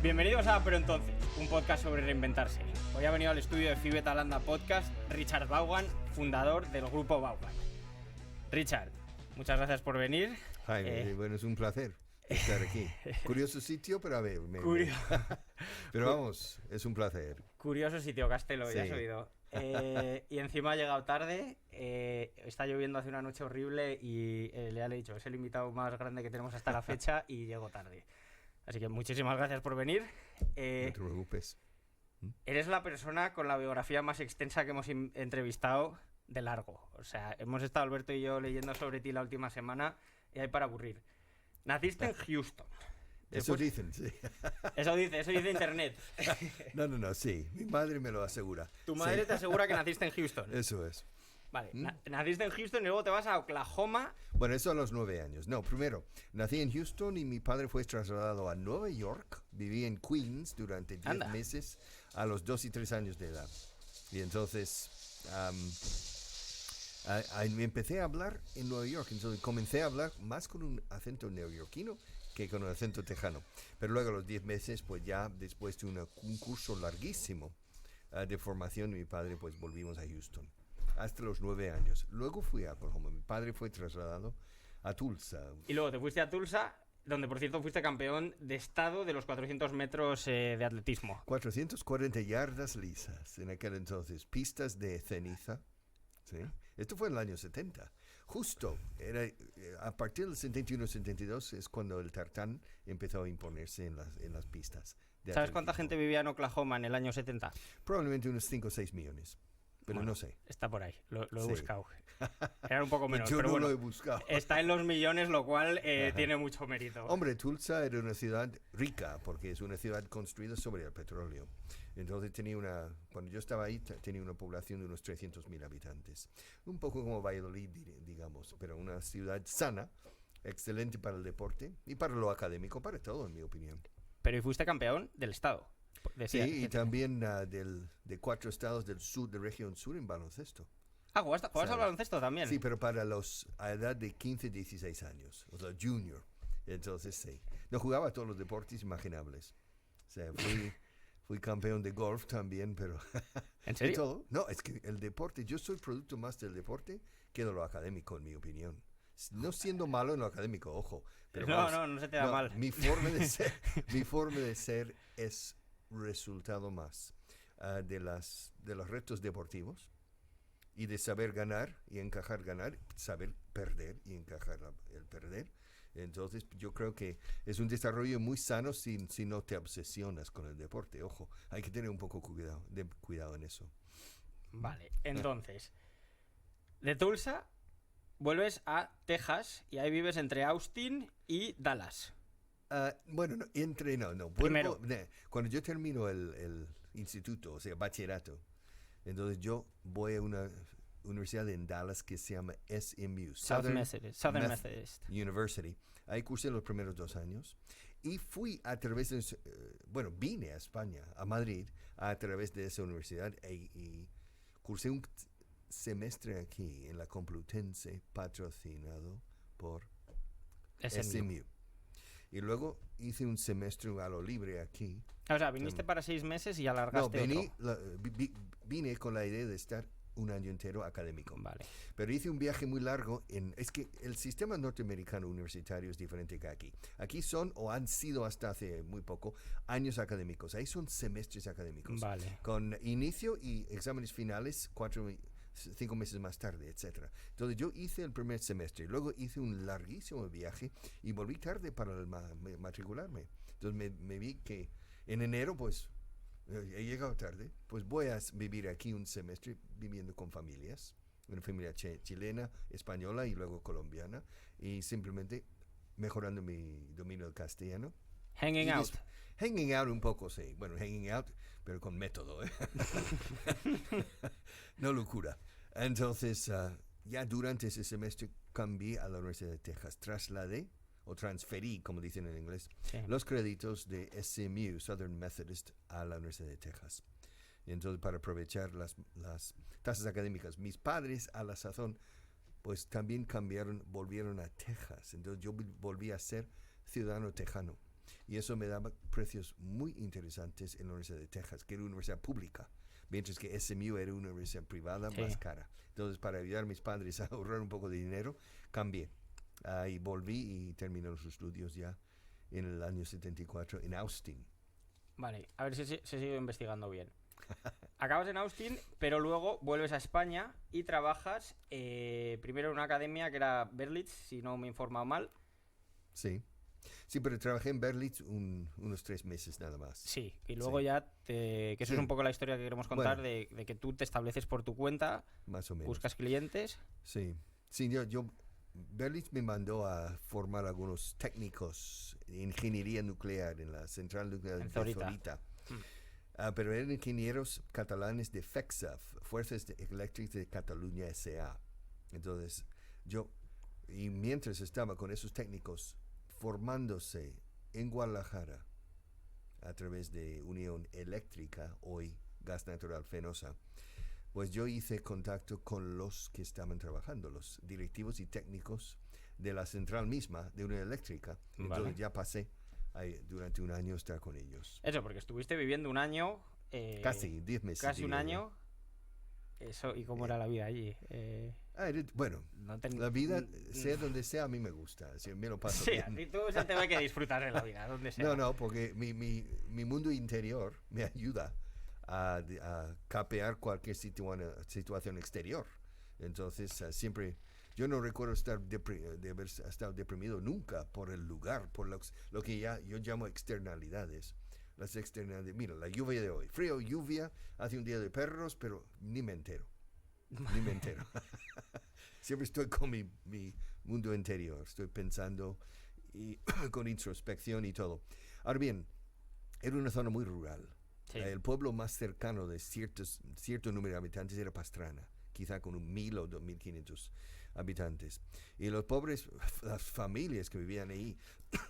Bienvenidos a Pero Entonces, un podcast sobre reinventarse. Hoy ha venido al estudio de Fibe Talanda Podcast Richard Vaughan, fundador del grupo Vaughan. Richard, muchas gracias por venir. Jaime, bueno, es un placer estar aquí. Curioso sitio, pero a ver. Pero vamos, es un placer. Curioso sitio, Castelo, Sí. ya has oído. Y encima ha llegado tarde, está lloviendo hace una noche horrible y le he dicho, es el invitado más grande que tenemos hasta la fecha y llego tarde. Así que muchísimas gracias por venir. No te preocupes. Eres la persona con la biografía más extensa que hemos entrevistado de largo. O sea, hemos estado Alberto y yo leyendo sobre ti la última semana y hay para aburrir. Naciste en Houston. Eso dicen, sí. Eso dice internet. No, sí. Mi madre me lo asegura. Tu madre Sí. te asegura que naciste en Houston. Eso es. Vale, naciste en Houston y luego te vas a Oklahoma. Bueno, eso a los 9 años. No, primero, nací en Houston y mi padre fue trasladado a Nueva York. Viví en Queens durante 10 Anda. meses a los 2 y 3 años de edad. Y entonces me empecé a hablar en Nueva York. Entonces comencé a hablar más con un acento neoyorquino que con un acento tejano. Pero luego a los 10 meses, pues ya después de un curso larguísimo de formación, mi padre, pues volvimos a Houston. Hasta los 9 años. Luego fui a Oklahoma. Mi padre fue trasladado a Tulsa. Y luego te fuiste a Tulsa, donde por cierto fuiste campeón de estado de los 400 metros de atletismo. 440 yardas lisas en aquel entonces. Pistas de ceniza. ¿Sí? Esto fue en el año 70. Justo, a partir del 71-72 es cuando el tartán empezó a imponerse en las pistas. ¿Sabes cuánta gente vivía en Oklahoma en el año 70? Probablemente unos 5 o 6 millones. Pero Bueno, no sé. Está por ahí, lo he Sí. buscado. Era un poco menos, Yo pero no bueno, lo he buscado. está en los millones, lo cual tiene mucho mérito. Hombre, Tulsa era una ciudad rica porque es una ciudad construida sobre el petróleo. Entonces cuando yo estaba ahí tenía una población de unos 300.000 habitantes. Un poco como Valladolid, digamos, pero una ciudad sana, excelente para el deporte y para lo académico, para todo, en mi opinión. Pero y fuiste campeón del estado. Sí, Decía. y también de 4 estados del sur, de región sur en baloncesto. Ah, ¿jugaste al ¿Sabes? baloncesto también? Sí, pero para los a edad de 15, 16 años, o sea, junior. Entonces, sí. No jugaba todos los deportes imaginables. O sea, fui campeón de golf también, pero... ¿En ¿Y serio? todo? No, es que el deporte, yo soy producto más del deporte que de lo académico, en mi opinión. No siendo malo en lo académico, ojo. Pero No se te da mal. Mi forma de ser es resultado más de los retos deportivos y de saber ganar y encajar ganar, saber perder y encajar el perder. Entonces yo creo que es un desarrollo muy sano si no te obsesionas con el deporte. Ojo, hay que tener un poco cuidado en eso. Vale, entonces, de Tulsa vuelves a Texas y ahí vives entre Austin y Dallas. Bueno, no. Primero. Cuando yo termino el instituto, o sea, bachillerato, entonces yo voy a una universidad en Dallas que se llama SMU, Southern Methodist. University. Ahí cursé los primeros 2 años y fui a través de, vine a España, a Madrid, a través de esa universidad y cursé un semestre aquí en la Complutense, patrocinado por SMU. Y luego hice un semestre a lo libre aquí. O sea, viniste para 6 meses y alargaste otro. Vine con la idea de estar un año entero académico. Vale. Pero hice un viaje muy largo. Es que el sistema norteamericano universitario es diferente que aquí. Aquí son, o han sido hasta hace muy poco, años académicos. Ahí son semestres académicos. Vale. Con inicio y exámenes finales 5 meses más tarde, etcétera. Entonces yo hice el primer semestre, luego hice un larguísimo viaje y volví tarde para matricularme. Entonces me vi que en enero, pues, he llegado tarde, pues voy a vivir aquí un semestre viviendo con familias, una familia chilena, española y luego colombiana, y simplemente mejorando mi dominio del castellano. Hanging out. Hanging out un poco, sí. Bueno, hanging out, pero con método, ¿eh? No locura. Entonces, ya durante ese semestre cambié a la Universidad de Texas. Trasladé, o transferí, como dicen en inglés, Sí. los créditos de SMU, Southern Methodist, a la Universidad de Texas. Y entonces, para aprovechar las tasas académicas, mis padres a la sazón, pues también volvieron a Texas. Entonces, yo volví a ser ciudadano tejano. Y eso me daba precios muy interesantes en la Universidad de Texas, que era una universidad pública, mientras que SMU era una universidad privada más cara. Entonces, para ayudar a mis padres a ahorrar un poco de dinero, cambié. Y volví y terminé los estudios ya en el año 74 en Austin. Vale, a ver si se sigue investigando bien. Acabas en Austin, pero luego vuelves a España y trabajas primero en una academia que era Berlitz, si no me he informado mal. Sí, pero trabajé en Berlitz unos 3 meses nada más. Sí, y luego ya, que eso es un poco la historia que queremos contar, de que tú te estableces por tu cuenta, más o menos. Buscas clientes. Sí, yo Berlitz me mandó a formar algunos técnicos de ingeniería nuclear en la central nuclear de Zorita. Pero eran ingenieros catalanes de FECSAF, Fuerzas Eléctricas de Cataluña S.A. Entonces, y mientras estaba con esos técnicos formándose en Guadalajara a través de Unión Eléctrica, hoy Gas Natural Fenosa, pues yo hice contacto con los que estaban trabajando, los directivos y técnicos de la central misma de Unión Eléctrica. Entonces ya pasé durante un año a estar con ellos. Eso, porque estuviste viviendo un año... casi 10 meses. Casi un año. Eso, ¿y cómo era la vida allí? Bueno, la vida, sea donde sea, a mí me gusta. Me lo paso bien. Sí, tú se te ve que disfrutar de la vida, donde sea. No, porque mi mundo interior me ayuda a capear cualquier situación exterior. Entonces, siempre... Yo no recuerdo de haber estado deprimido nunca por el lugar, por lo que yo llamo externalidades. Las externalidades, mira, la lluvia de hoy, frío, lluvia, hace un día de perros, pero ni me entero. Siempre estoy con mi mundo interior, estoy pensando y con introspección y todo. Ahora bien, era una zona muy rural. Sí. El pueblo más cercano de cierto número de habitantes era Pastrana, quizá con 1,000 o 2,500 habitantes. Y los pobres, las familias que vivían ahí,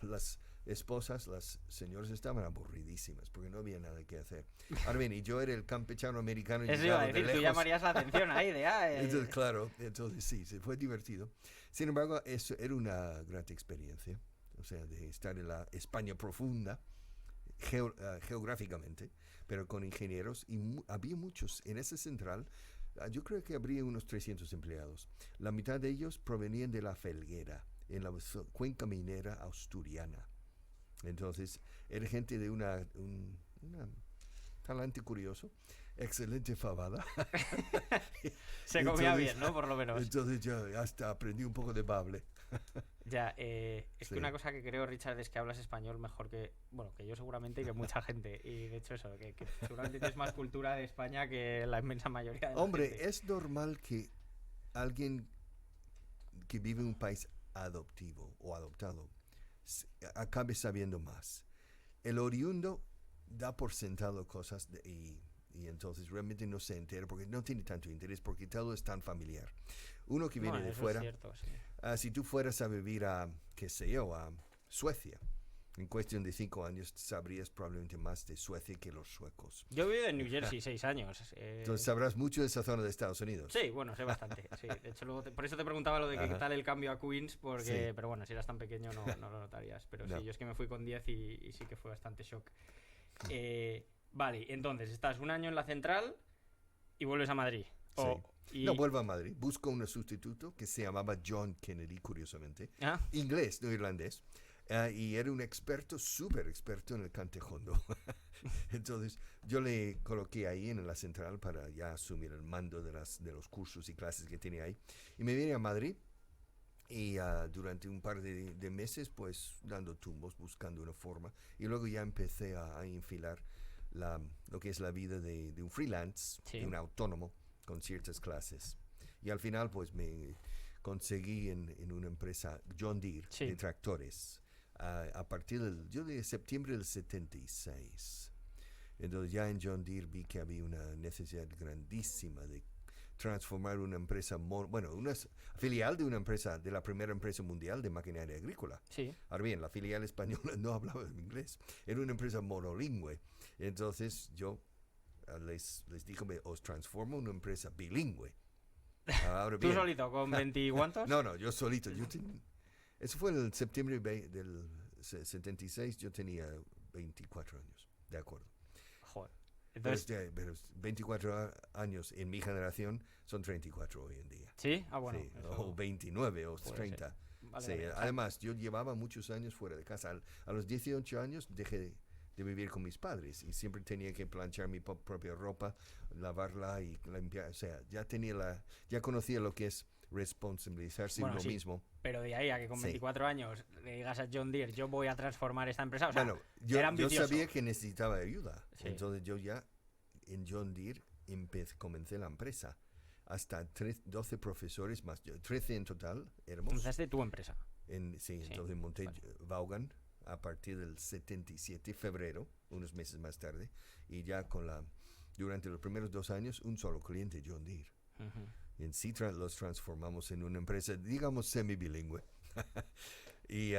las esposas, las señoras estaban aburridísimas porque no había nada que hacer. Ahora bien, y yo era el campechano americano. Eso iba a decir, tú llamarías la atención ahí Entonces, claro, sí, se fue divertido. Sin embargo, eso era una gran experiencia, o sea, de estar en la España profunda, geográficamente, pero con ingenieros, y había muchos en esa central. Yo creo que habría unos 300 empleados. La mitad de ellos provenían de La Felguera, en la cuenca minera asturiana. Entonces, era gente de un talante curioso, excelente fabada. Se comía bien, ¿no? Por lo menos. Entonces yo hasta aprendí un poco de bable. Ya, es que una cosa que creo, Richard, es que hablas español mejor que yo seguramente y que mucha gente. Y de hecho eso, que seguramente tienes más cultura de España que la inmensa mayoría de la gente. Es normal que alguien que vive en un país adoptivo o adoptado acabe sabiendo más. El oriundo da por sentado cosas y entonces realmente no se entera porque no tiene tanto interés porque todo es tan familiar. Uno que viene de fuera, es cierto, sí. Si tú fueras a vivir a Suecia, en cuestión de 5 años sabrías probablemente más de Suecia que los suecos. Yo vivo en New Jersey 6 años. Entonces sabrás mucho de esa zona de Estados Unidos. Sí, bueno, sé bastante. Sí. De hecho, luego por eso te preguntaba lo de qué tal el cambio a Queens, porque, pero bueno, si eras tan pequeño no lo notarías. Pero no. Sí, yo es que me fui con 10 y sí que fue bastante shock. Vale, entonces estás un año en la central y vuelves a Madrid. No, vuelvo a Madrid. Busco un sustituto que se llamaba John Kennedy, curiosamente. Inglés, no irlandés. Y era un súper experto en el cantejondo. Entonces, yo le coloqué ahí en la central para ya asumir el mando de los cursos y clases que tenía ahí. Y me vine a Madrid y durante un par de meses, pues, dando tumbos, buscando una forma. Y luego ya empecé a enfilar lo que es la vida de un freelance, de un autónomo, con ciertas clases. Y al final, pues, me conseguí en una empresa John Deere de tractores. A partir de septiembre del 76. Entonces ya en John Deere vi que había una necesidad grandísima de transformar una empresa, una filial de una empresa, de la primera empresa mundial de maquinaria agrícola. Sí. Ahora bien, la filial española no hablaba inglés, era una empresa monolingüe. Entonces yo les dije, os transformo en una empresa bilingüe. Ahora bien, ¿tú solito con 20 y cuántos? No, yo solito. Eso fue en septiembre del 76 yo tenía 24 años, de acuerdo. Joder. Pero, Entonces, pero 24 años en mi generación son 34 hoy en día. ¿sí? Ah, bueno. Sí, eso o 29 o puede 30. ser. Vale, Sí, vale. O sea, además, yo llevaba muchos años fuera de casa. A los 18 años dejé de vivir con mis padres y siempre tenía que planchar mi propia ropa, lavarla y limpiar. O sea, ya conocía lo que es responsabilizarse bueno, uno sí. mismo. Pero de ahí a que con Sí. 24 años le digas a John Deere, yo voy a transformar esta empresa. O sea, Bueno, era yo ambicioso. sabía que necesitaba ayuda. Sí. Entonces yo ya en John Deere comencé la empresa. Hasta 12 profesores más, 13 en total éramos. Comenzaste tu empresa. Sí, Sí, entonces monté vale. Vaughan a partir del 77, febrero, unos meses más tarde, y ya durante los primeros 2 años, un solo cliente, John Deere. Ujú. Y en sí los transformamos en una empresa, digamos, semi-bilingüe. y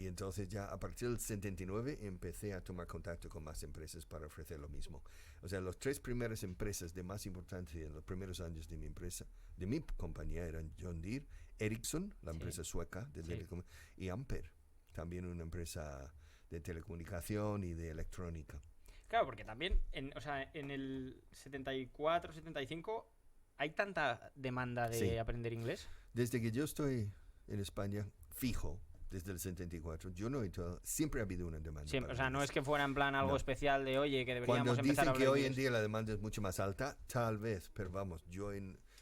entonces ya a partir del 79 empecé a tomar contacto con más empresas para ofrecer lo mismo. O sea, las 3 primeras empresas de más importancia en los primeros años de mi empresa, de mi compañía, eran John Deere, Ericsson, la Sí. empresa sueca de Sí. telecomunicación, y Amper, también una empresa de telecomunicación y de electrónica. Claro, porque también, o sea, en el 74, 75, ¿hay tanta demanda de Sí. aprender inglés? Desde que yo estoy en España, fijo, desde el 74, yo no he siempre ha habido una demanda. Siempre, para o sea, el no inglés. es que fuera en plan algo No. especial de, oye, que Cuando deberíamos empezar a dicen que hablar hoy en inglés. día la demanda es mucho más alta, tal vez, pero vamos,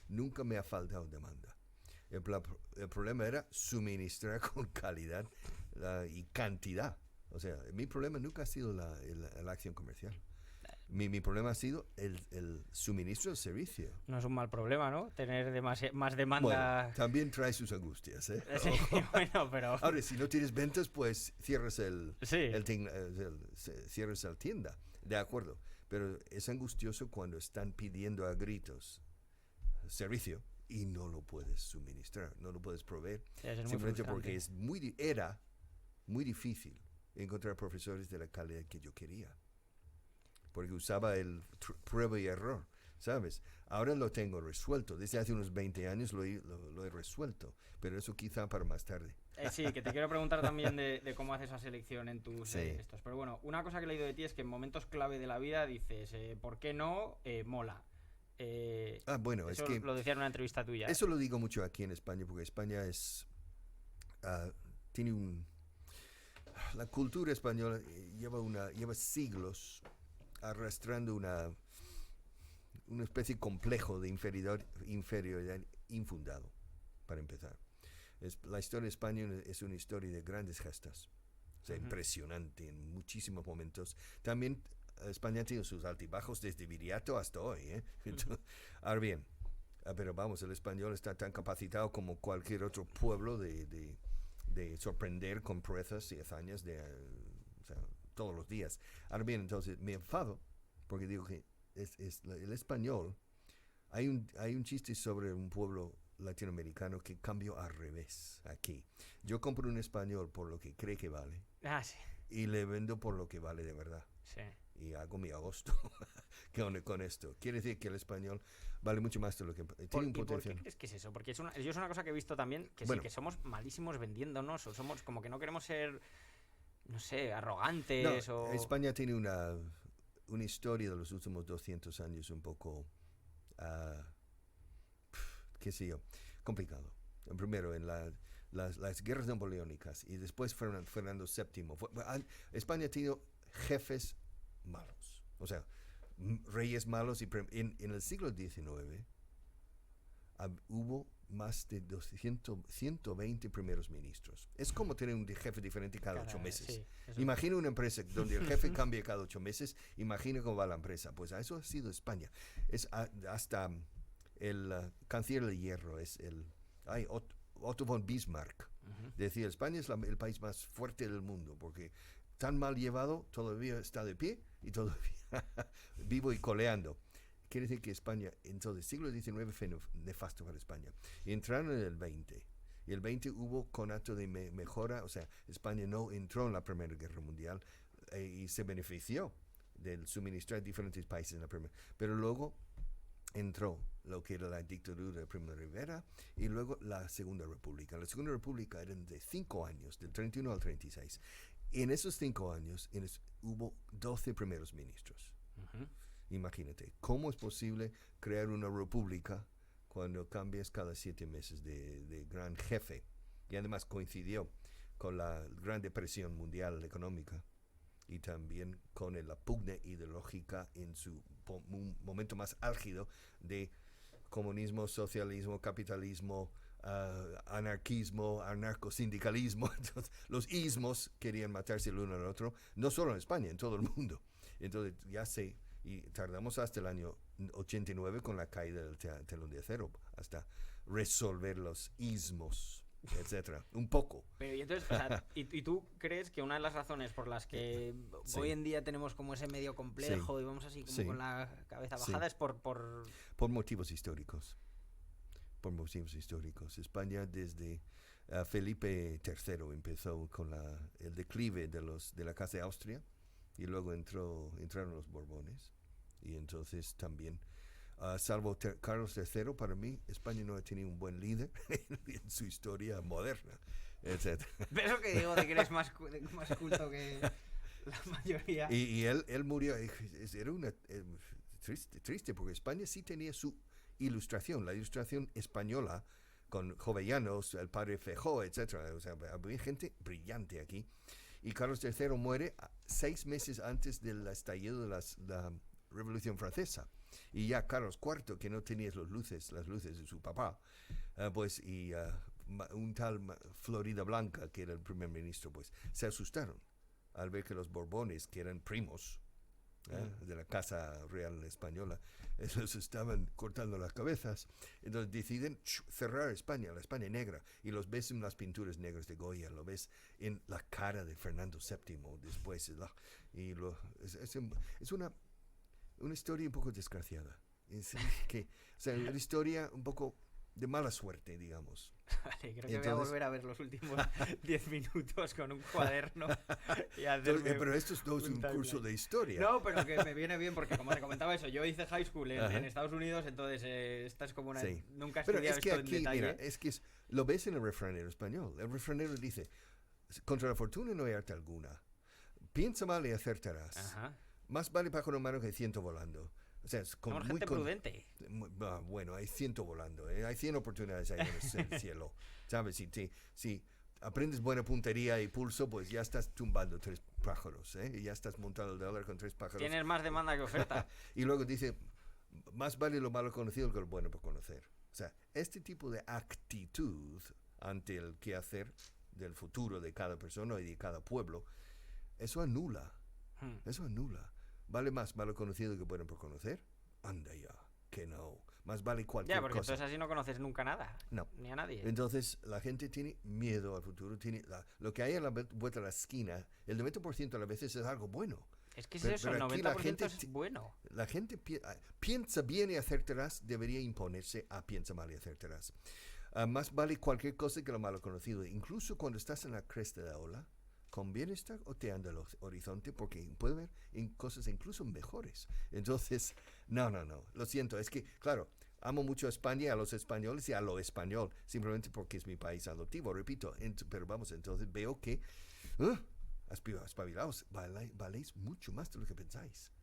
nunca me ha faltado demanda. El problema era suministrar con calidad y cantidad. O sea, mi problema nunca ha sido la acción comercial. Mi problema ha sido el suministro del servicio. No es un mal problema, ¿no? Tener más demanda. Bueno, también trae sus angustias, ¿eh? Sí, bueno, pero... Ahora, si no tienes ventas, pues cierras Sí. cierras la tienda. De acuerdo. Pero es angustioso cuando están pidiendo a gritos servicio y no lo puedes suministrar, no lo puedes proveer. Sí, es muy Simplemente frustrante. porque era muy difícil encontrar profesores de la calidad que yo quería. Porque usaba el prueba y error, ¿sabes? Ahora lo tengo resuelto. Desde hace unos 20 años lo he resuelto. Pero eso quizá para más tarde. Sí, que te quiero preguntar también de cómo haces esa selección en tus Sí. estos. Pero bueno, una cosa que he leído de ti es que en momentos clave de la vida dices, ¿por qué no? Mola. Bueno, es Eso que lo decía en una entrevista tuya. eso lo digo mucho aquí en España, porque España tiene la cultura española lleva siglos arrastrando una especie de complejo de inferioridad infundado, para empezar. La historia de España es una historia de grandes gestas. O sea, Ujú. impresionante en muchísimos momentos. También España tiene sus altibajos desde Viriato hasta hoy. Entonces, ahora bien, pero vamos, el español está tan capacitado como cualquier otro pueblo de sorprender con proezas y hazañas o sea, todos los días. Ahora bien, entonces me enfado porque digo que el español, hay un chiste sobre un pueblo latinoamericano que cambió al revés aquí. Yo compro un español por lo que cree que vale Ah, sí. y le vendo por lo que vale de verdad. Sí. Y hago mi agosto con esto. Quiere decir que el español vale mucho más de lo que tiene un ¿Y por qué potencial. crees que es eso? Porque yo es una cosa que he visto también, que Bueno. sí, que somos malísimos vendiéndonos, o somos como que no queremos ser, no sé, No, arrogantes o... España tiene una historia de los últimos 200 años un poco, qué sé yo, complicado. Primero, en las guerras napoleónicas y después Fernando VII. España ha tenido jefes malos. O sea, reyes malos. En el siglo XIX hubo más de 120 primeros ministros. Es como tener un jefe diferente cada 8 meses. Sí, eso. Imagina una empresa donde el jefe cambia cada 8 meses. Imagina cómo va la empresa. Pues a eso ha sido España. Hasta el canciller de hierro Otto von Bismarck. Ujú. Decía, España es el país más fuerte del mundo porque tan mal llevado todavía está de pie y todavía vivo y coleando. Quiere decir que España, entonces, el siglo XIX fue nefasto para España. Y entraron en el XX. Y el XX hubo conato de mejora. O sea, España no entró en la Primera Guerra Mundial y se benefició del suministrar a diferentes países en la Primera. Pero luego entró lo que era la dictadura de Primo de Rivera y luego la Segunda República. La Segunda República era de 5 años, del 31 al 36. En esos 5 años hubo 12 primeros ministros. Ujú. Imagínate, ¿cómo es posible crear una república cuando cambias cada 7 meses de gran jefe? Y además coincidió con la Gran Depresión Mundial Económica y también con la pugna ideológica en su momento más álgido de comunismo, socialismo, capitalismo, anarquismo, anarcosindicalismo. Entonces, los ismos querían matarse el uno al otro, no solo en España, en todo el mundo. Entonces y tardamos hasta el año 89 con la caída del telón de acero, hasta resolver los ismos, etcétera. Un poco. Pero y entonces, o sea, ¿y tú crees que una de las razones por las que Sí. hoy en día tenemos como ese medio complejo y vamos así como Sí. con la cabeza Sí. bajada es por... Por motivos históricos. Por motivos históricos. España desde Felipe III empezó con el declive de la Casa de Austria y luego entraron los Borbones. Y entonces también, salvo Carlos III, para mí España no ha tenido un buen líder en su historia moderna, etc. Eso que digo de que eres más culto que la mayoría. Y él murió, era una triste, porque España sí tenía su ilustración, la ilustración española, con Jovellanos, el padre Feijó, etc. O sea, había gente brillante aquí. Y Carlos III muere 6 meses antes del estallido de la Revolución Francesa. Y ya Carlos IV, que no tenía las luces de su papá, un tal Florida Blanca, que era el primer ministro, pues se asustaron al ver que los Borbones, que eran primos de la Casa Real Española, los estaban cortando las cabezas. Entonces deciden cerrar España, la España negra, y los ves en las pinturas negras de Goya, lo ves en la cara de Fernando VII después. Es una historia un poco desgraciada. O sea, una historia un poco de mala suerte, digamos. Vale, creo que voy a volver a ver los últimos 10 minutos con un cuaderno y hacerme pero esto no es un curso de historia. No, pero que me viene bien porque, como te comentaba eso, yo hice high school en Estados Unidos, entonces esta es como una... Sí. Nunca he Pero estudiado es que esto aquí, en detalle. mira, lo ves en el refranero español. El refranero dice, contra la fortuna no hay arte alguna. Piensa mal y acertarás. Ajá. Más vale pájaro en mano que 100 volando. O sea, Somos gente prudente. Bueno, hay 100 volando. Hay 100 oportunidades ahí en el cielo. ¿Sabes? Si aprendes buena puntería y pulso, pues ya estás tumbando 3 pájaros. Y ya estás montando el dólar con 3 pájaros. Tienes más demanda que oferta. Y luego dice, más vale lo malo conocido que lo bueno por conocer. O sea, este tipo de actitud ante el quehacer del futuro de cada persona y de cada pueblo, eso anula. ¿Vale más malo conocido que bueno por conocer? Anda ya, que no. Más vale cualquier Ya, porque cosa. entonces así no conoces nunca nada. No. Ni a nadie. Entonces, la gente tiene miedo al futuro. Lo que hay a la vuelta de la esquina, el 90% a las veces es algo bueno. Es que es eso, el 90% es bueno. La gente piensa bien y acertarás, debería imponerse a piensa mal y acertarás. Más vale cualquier cosa que lo malo conocido. Incluso cuando estás en la cresta de la ola, conviene estar oteando el horizonte porque puede haber cosas incluso mejores. Entonces, no, lo siento, es que, claro, amo mucho a España, a los españoles y a lo español, simplemente porque es mi país adoptivo, repito, pero vamos, entonces veo que, espabilaos, valéis mucho más de lo que pensáis.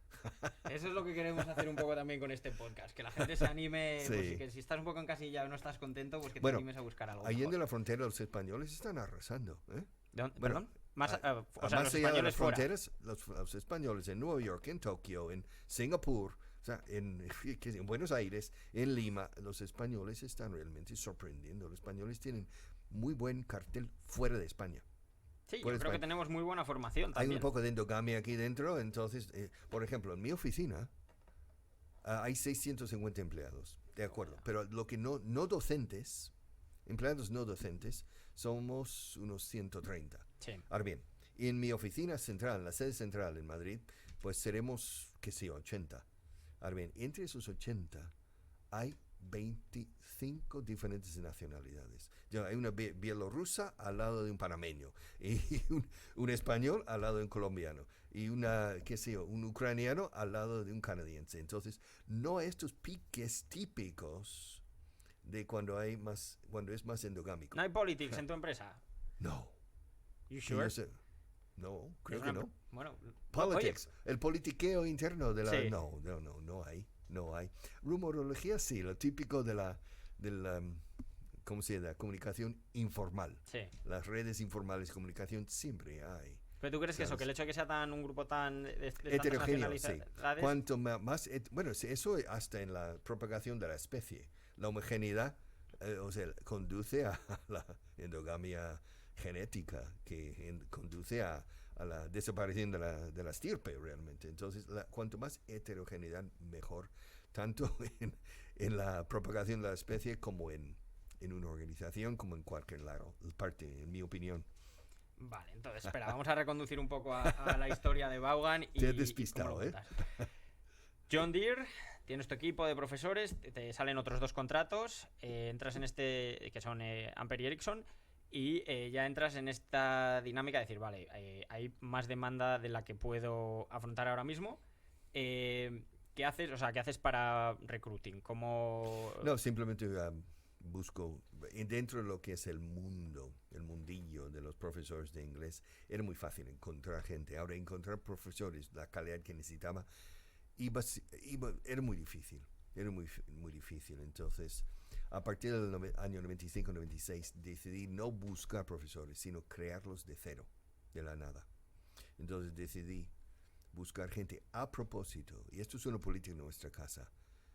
Eso es lo que queremos hacer un poco también con este podcast, que la gente se anime, Sí. pues, que si estás un poco en casilla o no estás contento, pues que te animes a buscar algo Allende mejor. la frontera los españoles están arrasando. ¿Perdón? Más allá los de españoles las fuera. fronteras, los españoles en Nueva York, en Tokio, en Singapur, o sea, en Buenos Aires, en Lima, los españoles están realmente sorprendiendo. Los españoles tienen muy buen cartel fuera de España. Sí, yo creo que tenemos muy buena formación también. Hay un poco de endogamia aquí dentro, entonces, por ejemplo, en mi oficina hay 650 empleados, de acuerdo, pero lo que no docentes, empleados no docentes, somos unos 130. Sí. Ahora bien, en mi oficina central, la sede central en Madrid, pues seremos, 80. Ahora bien, entre esos 80 hay 25 diferentes nacionalidades. Ya, hay una bielorrusa al lado de un panameño, y un español al lado de un colombiano, y un ucraniano al lado de un canadiense. Entonces, no estos piques típicos de cuando es más endogámico. ¿No hay politics en tu empresa? No. You Que sure? yo sé. No, creo Es que una no. Bueno, Politics, el politiqueo interno de la... Sí. No hay, no hay. Rumorología sí, lo típico de la ¿cómo se llama? Comunicación informal. sí. Las redes informales de comunicación siempre hay. Pero tú crees que eso, que el ¿Sabes? hecho de que sea un grupo tan de tantas Heterogéneo, sí. nacionalidades, Cuanto más... bueno, sí, eso hasta en la propagación de la especie. La homogeneidad, o sea, conduce a la endogamia genética, que conduce a la desaparición de la estirpe realmente. Entonces, cuanto más heterogeneidad, mejor, tanto en la propagación de la especie como en una organización, como en cualquier lado, parte, en mi opinión. Vale, entonces, espera, vamos a reconducir un poco a la historia de Vaughan y... Te he y despistado, cómo lo ¿eh? montas. John Deere, tienes tu equipo de profesores, te salen otros 2 contratos, entras en este, que son Ampere y Ericsson, y ya entras en esta dinámica de decir, vale, hay más demanda de la que puedo afrontar ahora mismo. ¿Qué haces? O sea, ¿qué haces para recruiting? ¿Cómo...? No, simplemente busco, dentro de lo que es el mundillo de los profesores de inglés, era muy fácil encontrar gente. Ahora, encontrar profesores, la calidad que necesitaba, era muy difícil. Era muy, muy difícil. Entonces, a partir del año 95-96, decidí no buscar profesores, sino crearlos de cero, de la nada. Entonces, decidí buscar gente a propósito, y esto es una política en nuestra casa,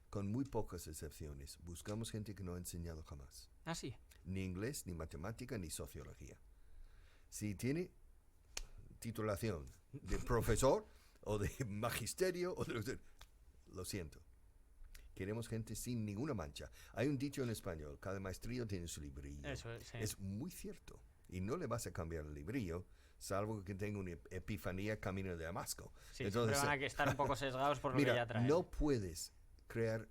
con muy pocas excepciones. Buscamos gente que no ha enseñado jamás. Ah, sí. Ni inglés, ni matemática, ni sociología. Si tiene titulación de profesor o de magisterio, lo siento. Queremos gente sin ninguna mancha. Hay un dicho en español, cada maestrillo tiene su librillo. Eso es, sí. Es muy cierto. Y no le vas a cambiar el librillo, salvo que tenga una epifanía camino de Damasco. Sí, Entonces, siempre van a estar un poco sesgados por lo mira, que ya traen. no puedes crear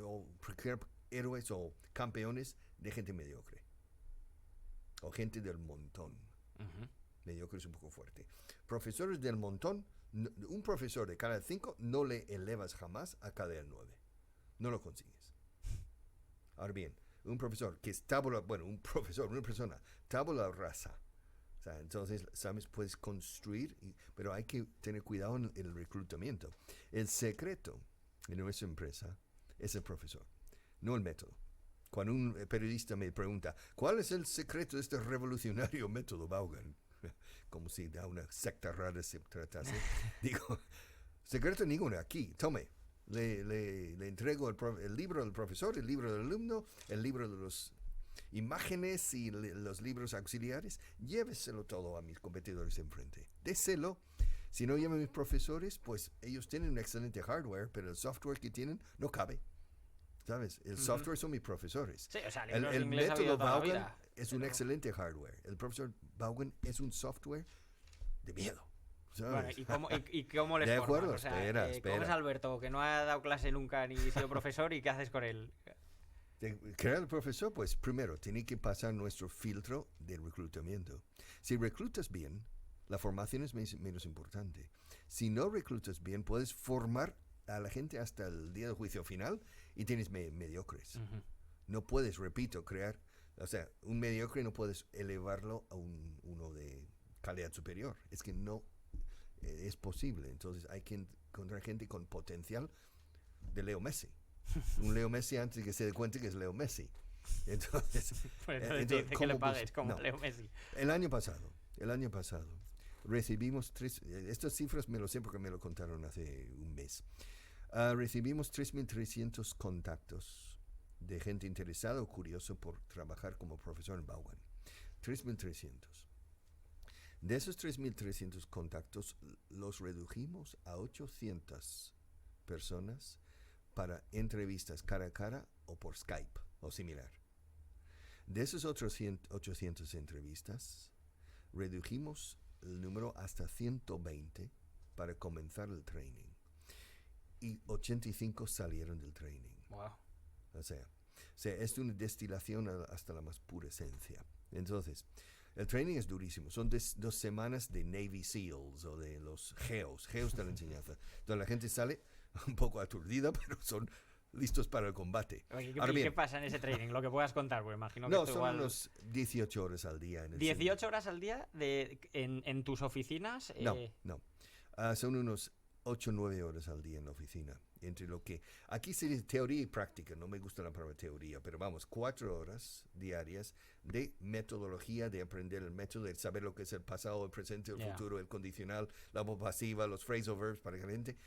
o crear héroes o campeones de gente mediocre. O gente del montón. Ujú. Mediocre es un poco fuerte. Profesores del montón, un profesor de cada 5 no le elevas jamás a cada 9. No lo consigues. Ahora bien, un profesor que es una persona, tabula rasa. O sea, entonces, ¿sabes? Puedes construir, pero hay que tener cuidado en el reclutamiento. El secreto en nuestra empresa es el profesor, no el método. Cuando un periodista me pregunta, ¿cuál es el secreto de este revolucionario método Vaughan? Como si de una secta rara se tratase. Digo, secreto ninguno, aquí, tome. Le entrego el libro del profesor, el libro del alumno, el libro de las imágenes y los libros auxiliares. Lléveselo todo a mis competidores enfrente. Déselo. Si no llaman a mis profesores, pues ellos tienen un excelente hardware, pero el software que tienen no cabe. ¿Sabes? El software son mis profesores. Sí, o sea, El libros de inglés ha método habido toda la Vaughan vida, es un pero- excelente hardware. El profesor Vaughan es un software de miedo. ¿Sabes? Bueno, ¿y cómo les De formas? acuerdo, O sea, espera, ¿cómo espera. es Alberto, que no ha dado clase nunca ni sido profesor, y qué haces con él? De crear el profesor, pues primero tiene que pasar nuestro filtro de reclutamiento. Si reclutas bien, la formación es menos importante. Si no reclutas bien, puedes formar a la gente hasta el día del juicio final y tienes mediocres. Ujú. No puedes, repito, crear, o sea, un mediocre no puedes elevarlo a uno de calidad superior. Es que no es posible. Entonces hay que encontrar gente con potencial de Leo Messi. Un Leo Messi antes de que se dé cuenta que es Leo Messi. Entonces, Pues entonces te dice que le ¿cómo pagues como no. Leo Messi. El año pasado, recibimos estas cifras me lo sé porque me lo contaron hace un mes. Recibimos 3.300 contactos de gente interesada o curiosa por trabajar como profesor en Vaughan. 3.300. De esos 3.300 contactos, los redujimos a 800 personas para entrevistas cara a cara o por Skype o similar. De esos otros 800 entrevistas, redujimos el número hasta 120 para comenzar el training. Y 85 salieron del training. Wow. O sea, es una destilación hasta la más pura esencia. Entonces, el training es durísimo. Son 2 semanas de Navy SEALs o de los geos de la enseñanza. Entonces la gente sale un poco aturdida, pero son listos para el combate. Oye, Ahora ¿y bien, qué pasa en ese training? Lo que puedas contar, pues imagino que no, esto son igual... unos 18 horas al día. En el 18 horas al día en tus oficinas. No. Son unos 8 o 9 horas al día en la oficina. Entre lo que aquí se dice teoría y práctica, no me gusta la palabra teoría, pero vamos, 4 horas diarias de metodología, de aprender el método, de saber lo que es el pasado, el presente, el futuro, el condicional, la voz pasiva, los phrasal verbs, para que la gente,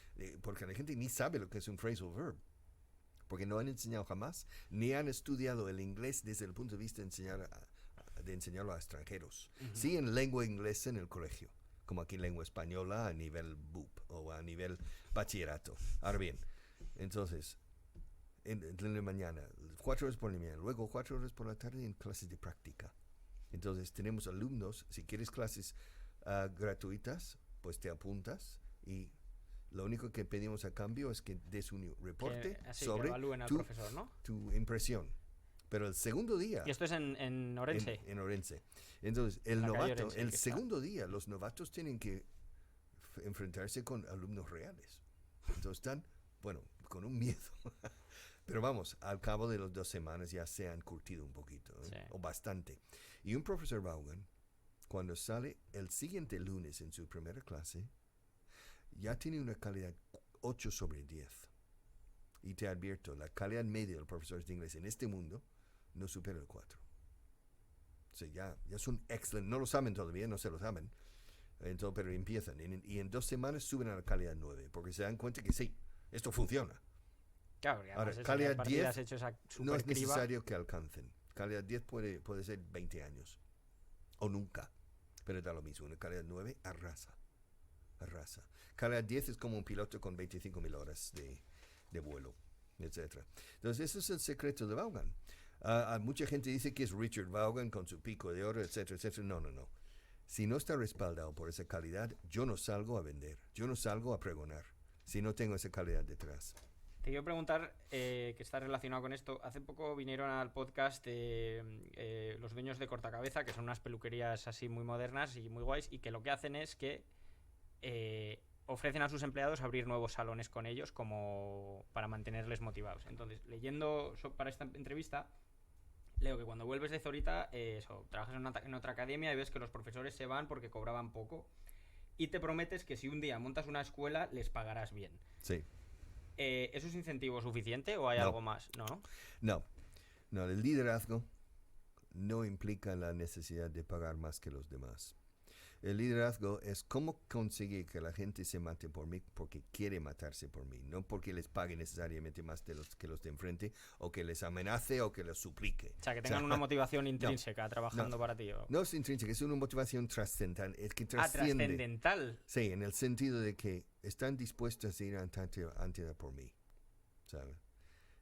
porque la gente ni sabe lo que es un phrasal verb, porque no han enseñado jamás, ni han estudiado el inglés desde el punto de vista de enseñarlo a extranjeros. Sí, en lengua inglesa en el colegio, como aquí en lengua española a nivel BUP o a nivel bachillerato. Ahora bien, entonces, en la mañana, 4 horas por la mañana, luego 4 horas por la tarde en clases de práctica. Entonces tenemos alumnos, si quieres clases gratuitas, pues te apuntas y lo único que pedimos a cambio es que des un reporte sobre que evalúen al profesor, ¿no? tu impresión. Pero el segundo día... ¿Y esto es en Orense? En Orense. Entonces, el segundo día, los novatos tienen que enfrentarse con alumnos reales. Entonces están, bueno, con un miedo. Pero vamos, al cabo de las 2 semanas ya se han curtido un poquito, ¿eh? Sí. O bastante. Y un profesor Vaughan, cuando sale el siguiente lunes en su primera clase, ya tiene una calidad 8 sobre 10. Y te advierto, la calidad media de los profesores de inglés en este mundo no supera el 4. O sea, ya son excelentes. No lo saben todavía, no se lo saben. Entonces, pero empiezan. Y en 2 semanas suben a la calidad 9. Porque se dan cuenta que sí, esto funciona. Claro, porque ahora, calidad 10 no es necesario que alcancen. Calidad 10 puede ser 20 años. O nunca. Pero da lo mismo. Una calidad 9 arrasa. Calidad 10 es como un piloto con 25,000 horas de vuelo, etc. Entonces, ese es el secreto de Vaughan. Mucha gente dice que es Richard Vaughan con su pico de oro, etcétera, etcétera. No. Si no está respaldado por esa calidad, yo no salgo a vender, yo no salgo a pregonar, si no tengo esa calidad detrás. Te quiero preguntar, que está relacionado con esto. Hace poco vinieron al podcast los dueños de Cortacabeza, que son unas peluquerías así muy modernas y muy guays, y que lo que hacen es que ofrecen a sus empleados abrir nuevos salones con ellos como para mantenerles motivados. Entonces, leyendo para esta entrevista, leo que cuando vuelves de Zorita, trabajas en otra academia y ves que los profesores se van porque cobraban poco y te prometes que si un día montas una escuela les pagarás bien. Sí. ¿Eso es incentivo suficiente o hay algo más? No, el liderazgo no implica la necesidad de pagar más que los demás. El liderazgo es cómo conseguir que la gente se mate por mí porque quiere matarse por mí, no porque les pague necesariamente más que los de enfrente, o que les amenace o que les suplique. O sea, que tengan una motivación intrínseca trabajando para ti. No es intrínseca, es una motivación trascendental. Es que trasciende. ¿Trascendental? Sí, en el sentido de que están dispuestos a ir ante por mí, ¿sabes?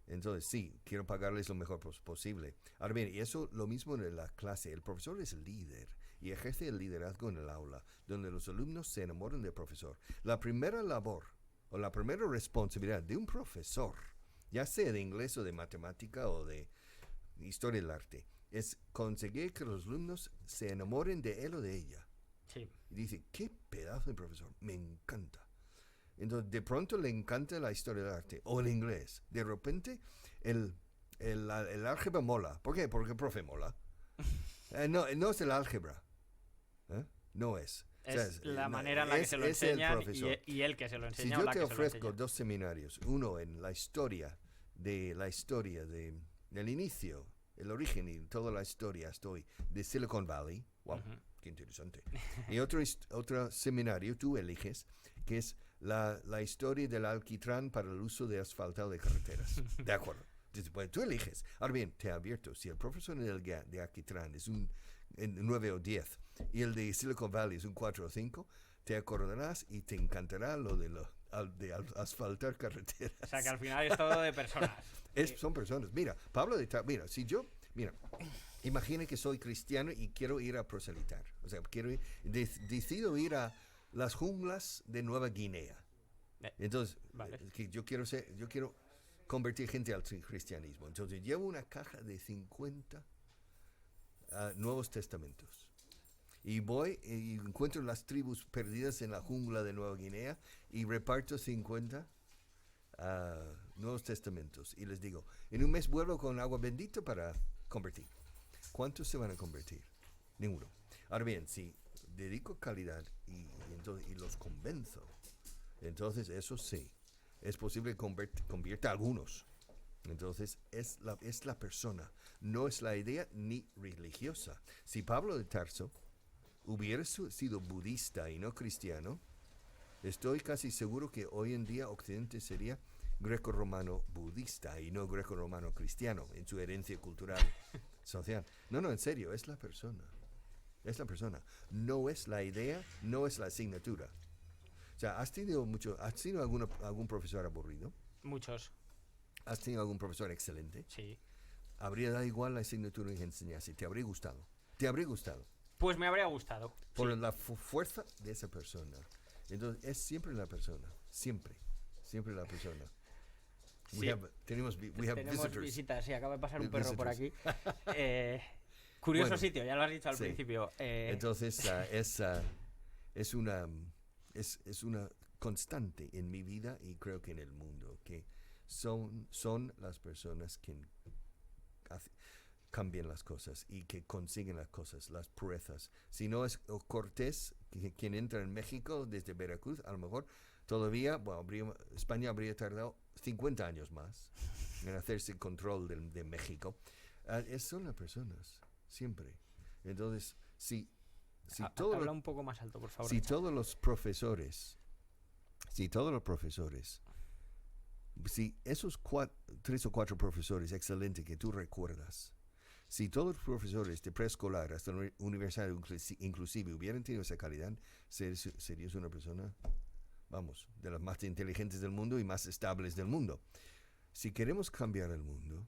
Entonces, sí, quiero pagarles lo mejor posible. Ahora bien, y eso lo mismo en la clase. El profesor es el líder y ejerce el liderazgo en el aula, donde los alumnos se enamoran del profesor. La primera labor o la primera responsabilidad de un profesor, ya sea de inglés o de matemática o de historia del arte, es conseguir que los alumnos se enamoren de él o de ella. Sí. Y dice, qué pedazo de profesor, me encanta. Entonces, de pronto le encanta la historia del arte o el inglés. De repente, el álgebra mola. ¿Por qué? Porque el profe mola. No es el álgebra. No es. Es la manera en la que se lo enseñan y él que se lo enseña. Si yo te ofrezco 2 seminarios, uno en la historia del inicio, el origen y toda la historia de Silicon Valley, wow, qué interesante. Y otro seminario tú eliges, que es la historia del alquitrán para el uso de asfaltado de carreteras. De acuerdo. Entonces, tú eliges. Ahora bien, te advierto, si el profesor de alquitrán es un 9 o 10 y el de Silicon Valley es un 4 o 5, te acordarás y te encantará lo de asfaltar carreteras. O sea, que al final es todo de personas. Son personas. Mira, Pablo, imagina que soy cristiano y quiero ir a proselitar. O sea, decido ir a las junglas de Nueva Guinea. Entonces, vale. Yo quiero convertir gente al cristianismo. Entonces, llevo una caja de 50 Nuevos Testamentos. Y voy y encuentro las tribus perdidas en la jungla de Nueva Guinea y reparto 50 Nuevos Testamentos, y les digo, en un mes vuelvo con agua bendita para convertir. ¿Cuántos se van a convertir? Ninguno. Ahora bien, si dedico calidad y los convenzo, entonces eso sí, es posible que convierta a algunos. Entonces es la persona, no es la idea ni religiosa. Si Pablo de Tarso hubiera sido budista y no cristiano, estoy casi seguro que hoy en día Occidente sería greco-romano budista y no greco-romano cristiano en su herencia cultural social. No, en serio, es la persona. Es la persona. No es la idea, no es la asignatura. O sea, ¿has tenido algún profesor aburrido? Muchos. ¿Has tenido algún profesor excelente? Sí. ¿Habría dado igual la asignatura que enseñase? ¿Te habría gustado? ¿Te habría gustado? Pues me habría gustado. Por sí. la fuerza de esa persona. Entonces, es siempre la persona. Siempre. Siempre la persona. Sí. Tenemos visitas, sí, acaba de pasar un perro Visitors. por aquí. Curioso Bueno, sitio, ya lo has dicho al sí. principio. Entonces, es una constante en mi vida y creo que en el mundo, que son las personas que cambian las cosas y que consiguen las cosas, las proezas. Si no es Cortés quien entra en México desde Veracruz, a lo mejor todavía, España habría tardado 50 años más en hacerse control de México. Son las personas, siempre. Entonces, habla un poco más alto, por favor. si todos los profesores, si esos 3 o 4 profesores excelentes que tú recuerdas, si todos los profesores de preescolar hasta la universidad inclusive hubieran tenido esa calidad, serías una persona, de las más inteligentes del mundo y más estables del mundo. Si queremos cambiar el mundo,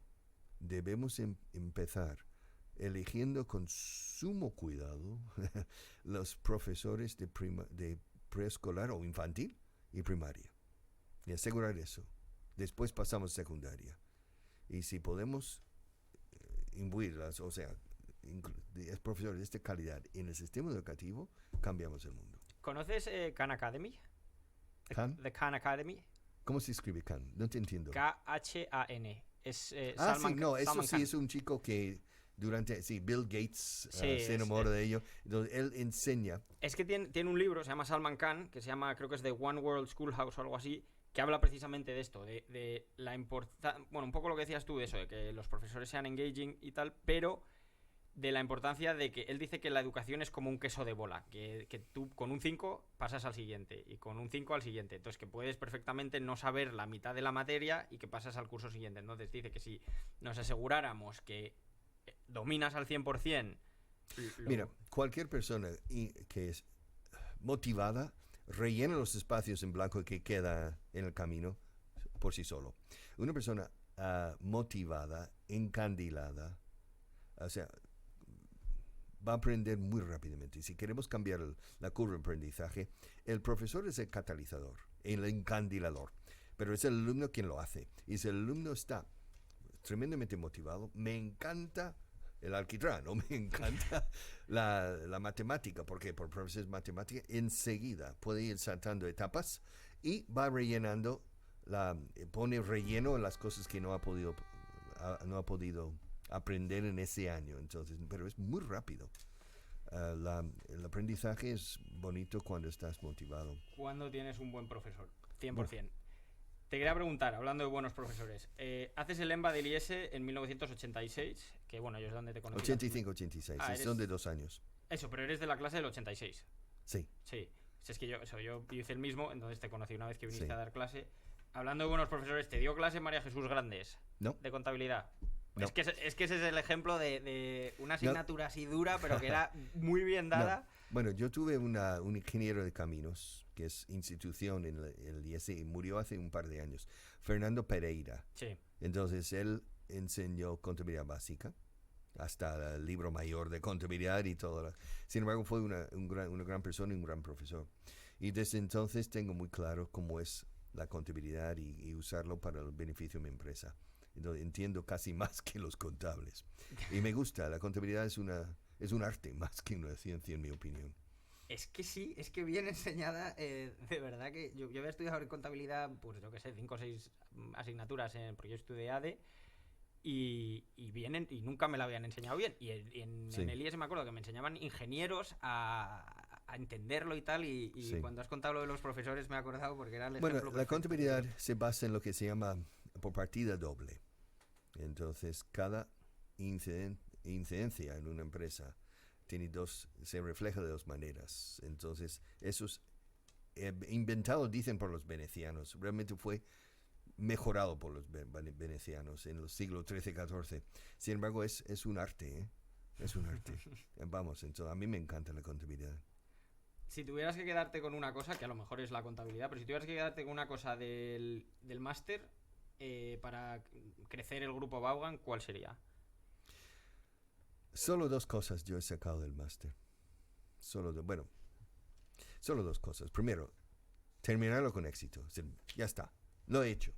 debemos empezar eligiendo con sumo cuidado los profesores de preescolar o infantil y primaria. Y asegurar eso. Después pasamos a secundaria. Y si podemos imbuirlas, o sea, profesores de esta calidad en el sistema educativo, cambiamos el mundo. ¿Conoces Khan Academy? ¿Khan? The Khan Academy. ¿Cómo se escribe Khan? No te entiendo. K-H-A-N. Es Salman, eso Salman sí Khan. es un chico que Bill Gates se enamora de ello. Entonces, él enseña. Es que tiene un libro, se llama Salman Khan, que se llama, creo que es The One World Schoolhouse o algo así, que habla precisamente de esto, de la importancia, un poco lo que decías tú de eso, de que los profesores sean engaging y tal, pero de la importancia de que él dice que la educación es como un queso de bola, que tú con un 5 pasas al siguiente y con un 5 al siguiente, entonces que puedes perfectamente no saber la mitad de la materia y que pasas al curso siguiente. Entonces dice que si nos aseguráramos que dominas al 100%... Mira, cualquier persona que es motivada rellena los espacios en blanco que queda en el camino por sí solo. Una persona motivada, encandilada, o sea, va a aprender muy rápidamente. Y si queremos cambiar la curva de aprendizaje, el profesor es el catalizador, el encandilador, pero es el alumno quien lo hace. Y si el alumno está tremendamente motivado, me encanta el alquitrán, o me encanta la matemática, porque por profesores de matemática enseguida puede ir saltando etapas y va rellenando, pone relleno en las cosas que no ha podido aprender en ese año. Entonces, pero es muy rápido. El aprendizaje es bonito cuando estás motivado. Cuando tienes un buen profesor, 100%. Te quería preguntar, hablando de buenos profesores, haces el EMBA del IES en 1986, que bueno, yo es donde te conocí. 85-86, son de 2 años. Eso, pero eres de la clase del 86. Sí. Sí, es que yo hice el mismo, entonces te conocí una vez que viniste Sí. a dar clase. Hablando de buenos profesores, ¿te dio clase María Jesús Grandes? No. ¿De contabilidad? No. Es que ese es el ejemplo de una asignatura así dura, pero que era muy bien dada. No. Bueno, yo tuve un ingeniero de caminos, que es institución en el IES, y murió hace un par de años, Fernando Pereira. Sí. Entonces, él enseñó contabilidad básica, hasta el libro mayor de contabilidad y todo. Sin embargo, fue una gran persona y un gran profesor. Y desde entonces tengo muy claro cómo es la contabilidad y usarlo para el beneficio de mi empresa. Entonces, entiendo casi más que los contables. Y me gusta, la contabilidad es un arte más que una ciencia, en mi opinión. Es que sí, es que bien enseñada, de verdad que yo había estudiado en contabilidad, pues yo qué sé, 5 o 6 asignaturas, porque yo estudié ADE y vienen y nunca me la habían enseñado bien. Y en Sí, el IES me acuerdo que me enseñaban ingenieros a entenderlo y tal, y sí. cuando has contado lo de los profesores me he acordado porque era el Bueno, ejemplo la perfecto que... contabilidad se basa en lo que se llama por partida doble. Entonces, cada incidencia en una empresa tiene se refleja de dos maneras. Entonces, eso es inventado, dicen por los venecianos. Realmente fue mejorado por los venecianos en los siglos XIII, XIV. Sin embargo, es un arte, ¿eh? Es un arte. Vamos, entonces, a mí me encanta la contabilidad. Si tuvieras que quedarte con una cosa, que a lo mejor es la contabilidad, pero si tuvieras que quedarte con una cosa del máster para crecer el grupo Vaughan, ¿cuál sería? Solo dos cosas yo he sacado del máster. Bueno, solo dos cosas. Primero, terminarlo con éxito. O sea, ya está. Lo he hecho.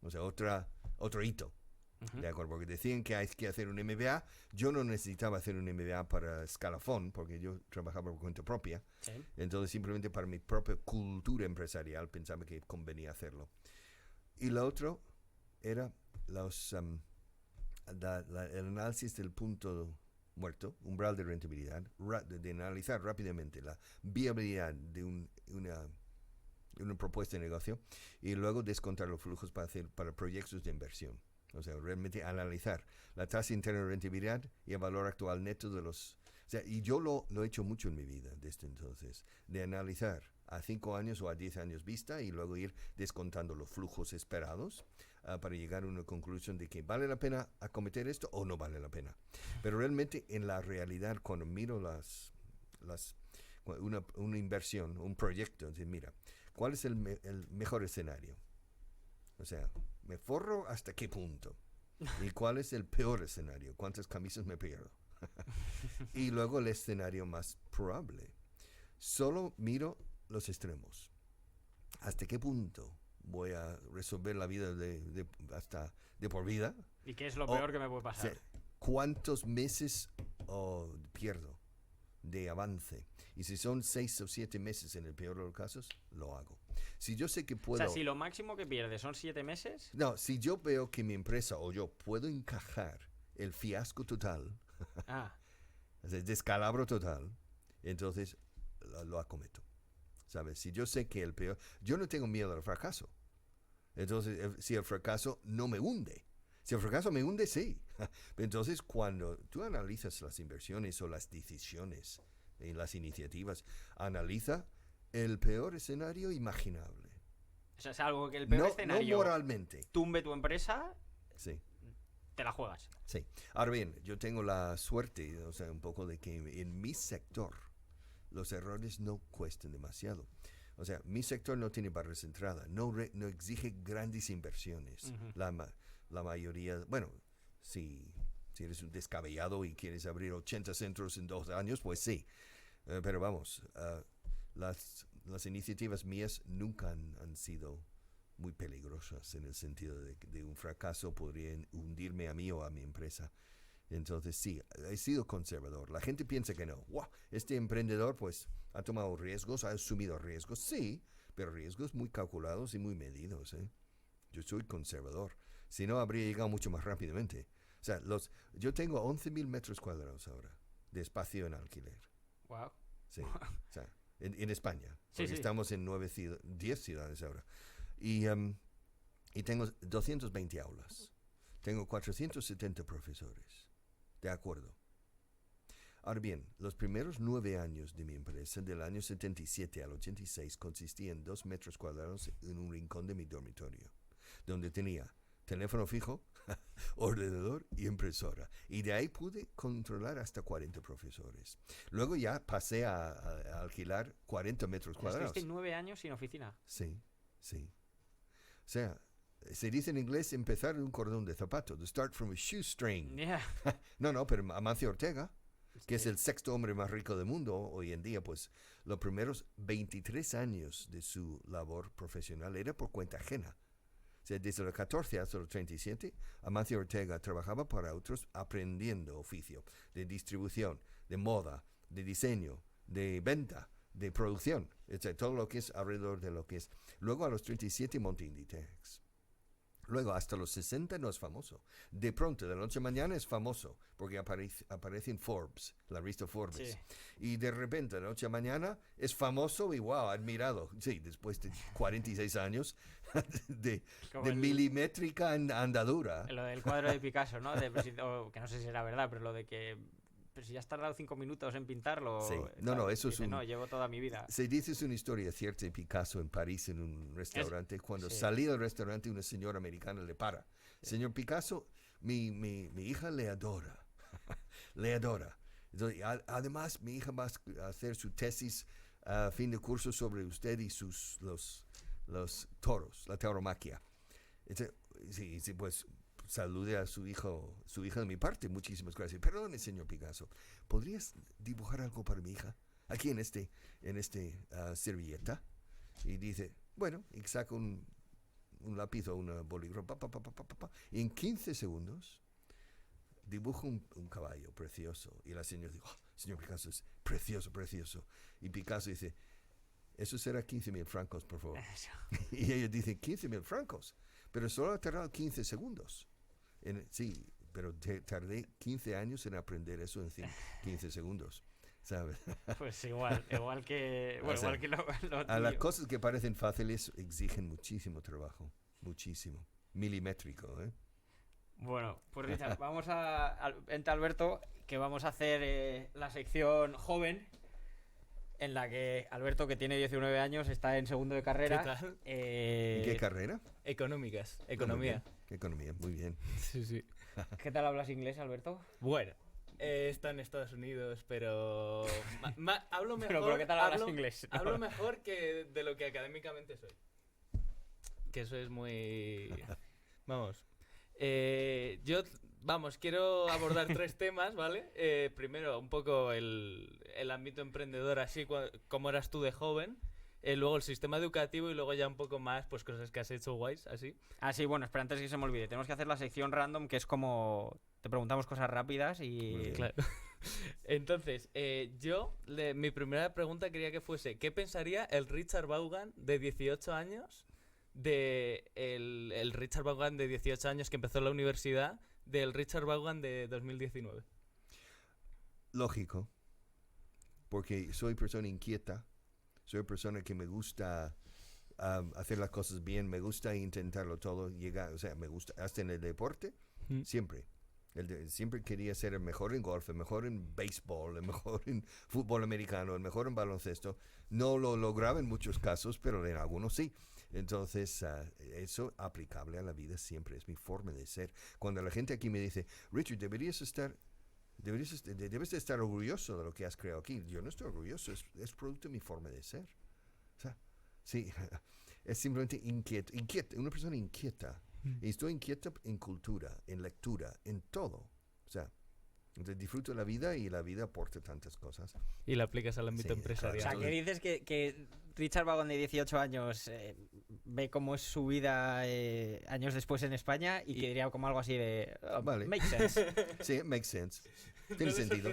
O sea, otro hito. Ujú. ¿De acuerdo? Porque decían que hay que hacer un MBA. Yo no necesitaba hacer un MBA para escalafón, porque yo trabajaba por cuenta propia. Sí. Entonces, simplemente para mi propia cultura empresarial, pensaba que convenía hacerlo. Y lo otro era los, el análisis del punto muerto, umbral de rentabilidad, de analizar rápidamente la viabilidad de una propuesta de negocio y luego descontar los flujos para proyectos de inversión. O sea, realmente analizar la tasa interna de rentabilidad y el valor actual neto de los... O sea, y yo lo he hecho mucho en mi vida desde entonces, de analizar a 5 años o a 10 años vista y luego ir descontando los flujos esperados para llegar a una conclusión de que vale la pena acometer esto o no vale la pena. Pero realmente en la realidad, cuando miro una inversión, un proyecto, entonces mira, ¿cuál es el mejor escenario? O sea, ¿me forro hasta qué punto? ¿Y cuál es el peor escenario? ¿Cuántas camisas me pierdo? Y luego el escenario más probable. Solo miro los extremos. ¿Hasta qué punto voy a resolver la vida hasta de por vida? ¿Y qué es lo ¿O peor que me puede pasar? cuántos meses pierdo de avance? Y si son 6 o 7 meses en el peor de los casos, lo hago. Si yo sé que O sea, puedo... si lo máximo que pierdes son 7 meses... No, si yo veo que mi empresa o yo puedo encajar el fiasco total, Ah, el descalabro total, entonces lo acometo. ¿Sabes? Si yo sé que el peor... Yo no tengo miedo al fracaso. Entonces, si el fracaso no me hunde. Si el fracaso me hunde, sí. Entonces, cuando tú analizas las inversiones o las decisiones en las iniciativas, analiza el peor escenario imaginable. o sea, es algo que el peor No escenario moralmente. tumbe tu empresa, Sí, te la juegas. sí. Ahora bien, yo tengo la suerte, o sea, un poco de que en mi sector los errores no cuestan demasiado. O sea, mi sector no tiene barreras de entrada, no exige grandes inversiones. Ujú. La mayoría, bueno, si eres un descabellado y quieres abrir 80 centros en 2 años, pues sí. Pero vamos, las iniciativas mías nunca han sido muy peligrosas en el sentido de un fracaso podría hundirme a mí o a mi empresa. Entonces sí, he sido conservador. La gente piensa que no. ¡Wow! Este emprendedor pues ha tomado riesgos, ha asumido riesgos, sí, pero riesgos muy calculados y muy medidos. ¿Eh? Yo soy conservador. Si no, habría llegado mucho más rápidamente. O sea, yo tengo 11.000 metros cuadrados ahora de espacio en alquiler. Wow. Sí, o sea, en España. Sí, Porque sí. estamos en 10 ciudades ahora. Y tengo 220 aulas. Tengo 470 profesores. De acuerdo. Ahora bien, los primeros 9 años de mi empresa, del año 77 al 86, consistía en 2 metros cuadrados en un rincón de mi dormitorio, donde tenía teléfono fijo, ordenador y impresora. Y de ahí pude controlar hasta 40 profesores. Luego ya pasé a alquilar 40 metros O sea, estuviste cuadrados. 9 años sin oficina. Sí, sí. O sea, se dice en inglés empezar de un cordón de zapato, to start from a shoestring. Yeah. No, pero Amancio Ortega, que es Sí. el sexto hombre más rico del mundo hoy en día, pues los primeros 23 años de su labor profesional era por cuenta ajena. O sea, desde los 14 hasta los 37, Amancio Ortega trabajaba para otros aprendiendo oficio de distribución, de moda, de diseño, de venta, de producción, todo lo que es alrededor de lo que es. Luego a los 37 monta Inditex. Luego hasta los 60 no es famoso. De pronto, de la noche a mañana es famoso, porque aparece en Forbes, la revista Forbes. Sí. Y de repente, de la noche a mañana, es famoso y wow, admirado. Sí, después de 46 años de milimétrica andadura. Lo del cuadro de Picasso, ¿no? Que no sé si era verdad, pero lo de que... Pero si ya has tardado 5 minutos en pintarlo... Sí. No, eso dice, es un... No, llevo toda mi vida. Se dice es una historia cierta de Picasso en París en un restaurante. Cuando sí. salía del restaurante, una señora americana le para. Sí. Señor Picasso, mi hija le adora. Le adora. Entonces, además, mi hija va a hacer su tesis a fin de curso sobre usted y los toros, la tauromaquia. Entonces, sí, pues salude a su hija de mi parte. Muchísimas gracias. Perdone, señor Picasso. ¿Podrías dibujar algo para mi hija? Aquí en este servilleta. Y dice, bueno, y saca un lápiz o una bolígrafo. Y en 15 segundos dibuja un caballo precioso. Y la señora dice, oh, señor Picasso, es precioso, precioso. Y Picasso dice, eso será 15,000 francos, por favor. Y ella dice, 15,000 francos. Pero solo ha tardado 15 segundos. Sí, pero tardé 15 años en aprender eso en 15 segundos, ¿sabes? Pues igual que... Bueno, o sea, igual que lo a las cosas que parecen fáciles exigen muchísimo trabajo. Muchísimo. Milimétrico, ¿eh? Bueno, pues Richard, vente Alberto, que vamos a hacer la sección joven, en la que Alberto, que tiene 19 años, está en segundo de carrera. ¿Qué tal? ¿En qué carrera? Económicas, economía. Economía, muy bien. Sí. ¿Qué tal hablas inglés, Alberto? Bueno, está en Estados Unidos, pero hablo mejor. Pero ¿qué tal hablas inglés? Hablo mejor que de lo que académicamente soy. Que eso es muy... Vamos. Quiero abordar 3 temas, ¿vale? Primero, un poco el ámbito emprendedor, así como eras tú de joven. Luego el sistema educativo y luego ya un poco más, pues cosas que has hecho guays, así. Ah, sí, bueno, espera, antes que se me olvide. Tenemos que hacer la sección random, que es como... Te preguntamos cosas rápidas y... Claro. Entonces, mi primera pregunta quería que fuese, ¿qué pensaría el Richard Vaughan de 18 años el Richard Vaughan de 18 años que empezó en la universidad del Richard Vaughan de 2019? Lógico, porque soy persona inquieta, soy persona que me gusta hacer las cosas bien, me gusta intentarlo todo, me gusta, hasta en el deporte, siempre. Siempre quería ser el mejor en golf, el mejor en béisbol, el mejor en fútbol americano, el mejor en baloncesto. No lo lograba en muchos casos, pero en algunos sí. Entonces, eso aplicable a la vida siempre es mi forma de ser. Cuando la gente aquí me dice, Richard, debes de estar orgulloso de lo que has creado aquí. Yo no estoy orgulloso, es producto de mi forma de ser. O sea, sí, es simplemente inquieto, una persona inquieta. Y estoy inquieto en cultura, en lectura, en todo. O sea, disfruto la vida y la vida aporta tantas cosas. Y la aplicas al ámbito empresarial. Claro. O sea, que dices que Richard Vaughan de 18 años ve cómo es su vida años después en España y que diría como algo así de... vale. Makes sense. Sí, makes sense. Tiene sentido.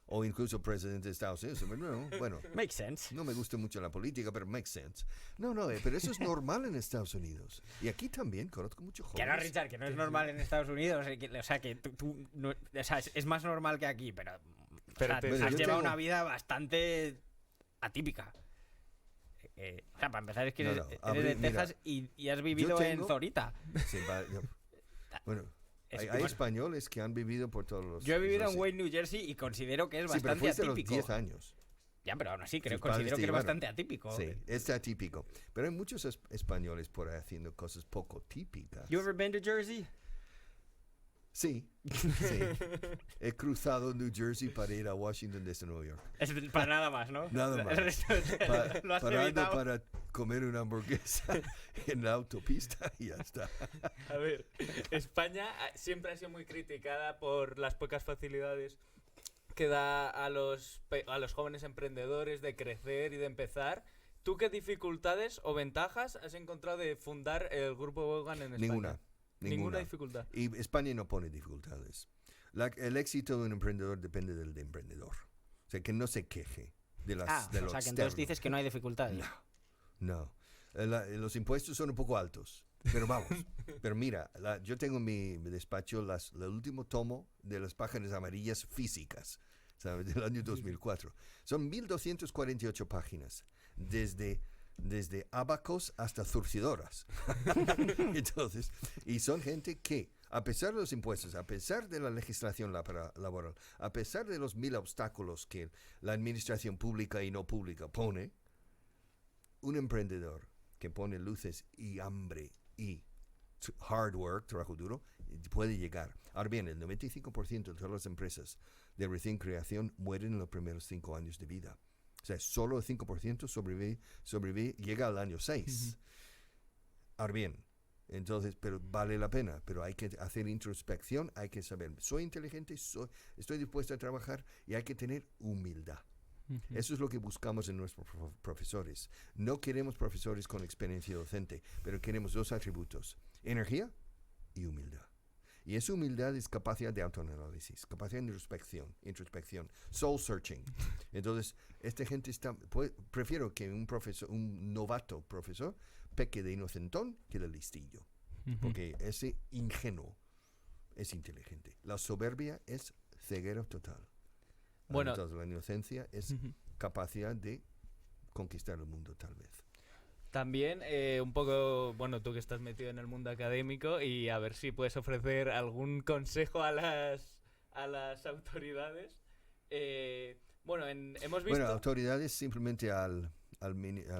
O incluso presidente de Estados Unidos. No, bueno, makes sense. No me gusta mucho la política, pero makes sense. No, pero eso es normal en Estados Unidos. Y aquí también conozco muchos jóvenes. Que no, Richard, que no es normal en Estados Unidos. O sea, que tú no, o sea, es más normal que aquí, pero has llevado una vida bastante atípica. O sea, para empezar es que eres de Texas y has vivido en Zorita. Sí, bueno... Hay españoles que han vivido por todos los... Yo he vivido en Wayne, New Jersey y considero que es bastante atípico. Los 10 años. Ya, pero aún así considero que es bastante atípico. Sí, es atípico. Pero hay muchos españoles por ahí haciendo cosas poco típicas. You ever been to Jersey? Sí. He cruzado New Jersey para ir a Washington desde Nueva York. Es para nada más, ¿no? Nada más. Lo has parando evitado. para comer una hamburguesa en la autopista y ya está. A ver, España siempre ha sido muy criticada por las pocas facilidades que da a los jóvenes emprendedores de crecer y de empezar. ¿Tú qué dificultades o ventajas has encontrado de fundar el Grupo Vaughan en España? Ninguna dificultad. Y España no pone dificultades. El éxito de un emprendedor depende del emprendedor. O sea, que no se queje. de lo o sea, que externo. entonces dices que no hay dificultades. No. Los impuestos son un poco altos. Pero vamos. Pero mira, yo tengo en mi despacho el último tomo de las páginas amarillas físicas, ¿sabes? Del año 2004. Son 1248 páginas. Desde abacos hasta zurcidoras. Entonces, y son gente que, a pesar de los impuestos, a pesar de la legislación laboral, a pesar de los 1000 obstáculos que la administración pública y no pública pone, un emprendedor que pone luces y hambre y hard work, trabajo duro, puede llegar. Ahora bien, el 95% de todas las empresas de recién creación mueren en los primeros 5 años de vida. O sea, solo el 5% sobrevive, llega al año 6. Ahora bien, entonces, pero vale la pena, pero hay que hacer introspección, hay que saber, soy inteligente, estoy dispuesto a trabajar y hay que tener humildad. Eso es lo que buscamos en nuestros profesores. No queremos profesores con experiencia docente, pero queremos 2 atributos, energía y humildad. Y esa humildad es capacidad de autoanálisis, capacidad de introspección, soul searching. Entonces, esta gente prefiero que un novato profesor peque de inocentón que de listillo. Porque ese ingenuo es inteligente. La soberbia es ceguera total. Bueno, entonces la inocencia es capacidad de conquistar el mundo, tal vez. También un poco, bueno, tú que estás metido en el mundo académico y a ver si puedes ofrecer algún consejo a las autoridades. Hemos visto... Bueno, autoridades simplemente al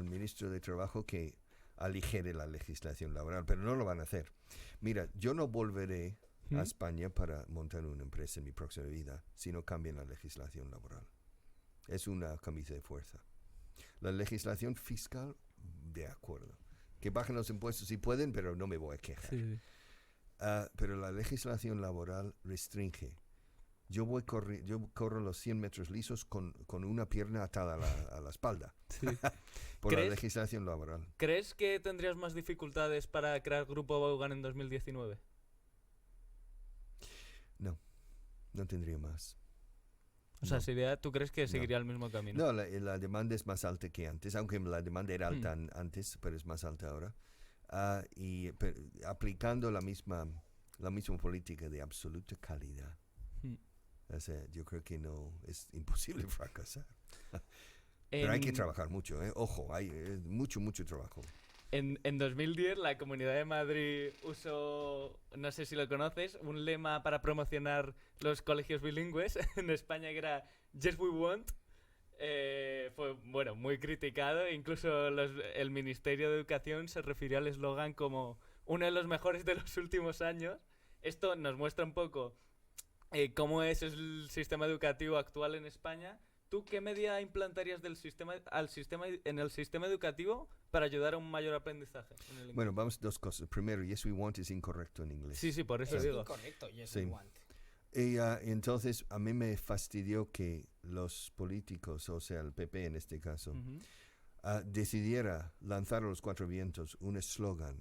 ministro de Trabajo que aligere la legislación laboral, pero no lo van a hacer. Mira, yo no volveré a España para montar una empresa en mi próxima vida si no cambian la legislación laboral. Es una camisa de fuerza. La legislación fiscal, de acuerdo. Que bajen los impuestos si pueden, pero no me voy a quejar. Sí. Pero la legislación laboral restringe. Yo corro los 100 metros lisos con una pierna atada a la espalda. Sí. Por la legislación laboral. ¿Crees que tendrías más dificultades para crear Grupo Vaughan en 2019? No tendría más. O sea, ¿tú crees que seguiría el mismo camino? No, la demanda es más alta que antes, aunque la demanda era alta antes, pero es más alta ahora. Aplicando la misma política de absoluta calidad. O sea, yo creo que es imposible fracasar. Pero hay que trabajar mucho, ¿eh? Ojo, hay mucho trabajo. En 2010 la Comunidad de Madrid usó, no sé si lo conoces, un lema para promocionar los colegios bilingües en España que era Yes We Want. Fue, muy criticado. Incluso el Ministerio de Educación se refirió al eslogan como uno de los mejores de los últimos años. Esto nos muestra un poco cómo es el sistema educativo actual en España. ¿Tú qué medida implantarías en el sistema educativo para ayudar a un mayor aprendizaje en el inglés? Bueno, vamos a 2 cosas. Primero, yes we want es incorrecto en inglés. Sí, por eso digo. Es incorrecto, yes Sí. we want. Y entonces a mí me fastidió que los políticos, o sea, el PP en este caso, decidiera lanzar a los 4 vientos un eslogan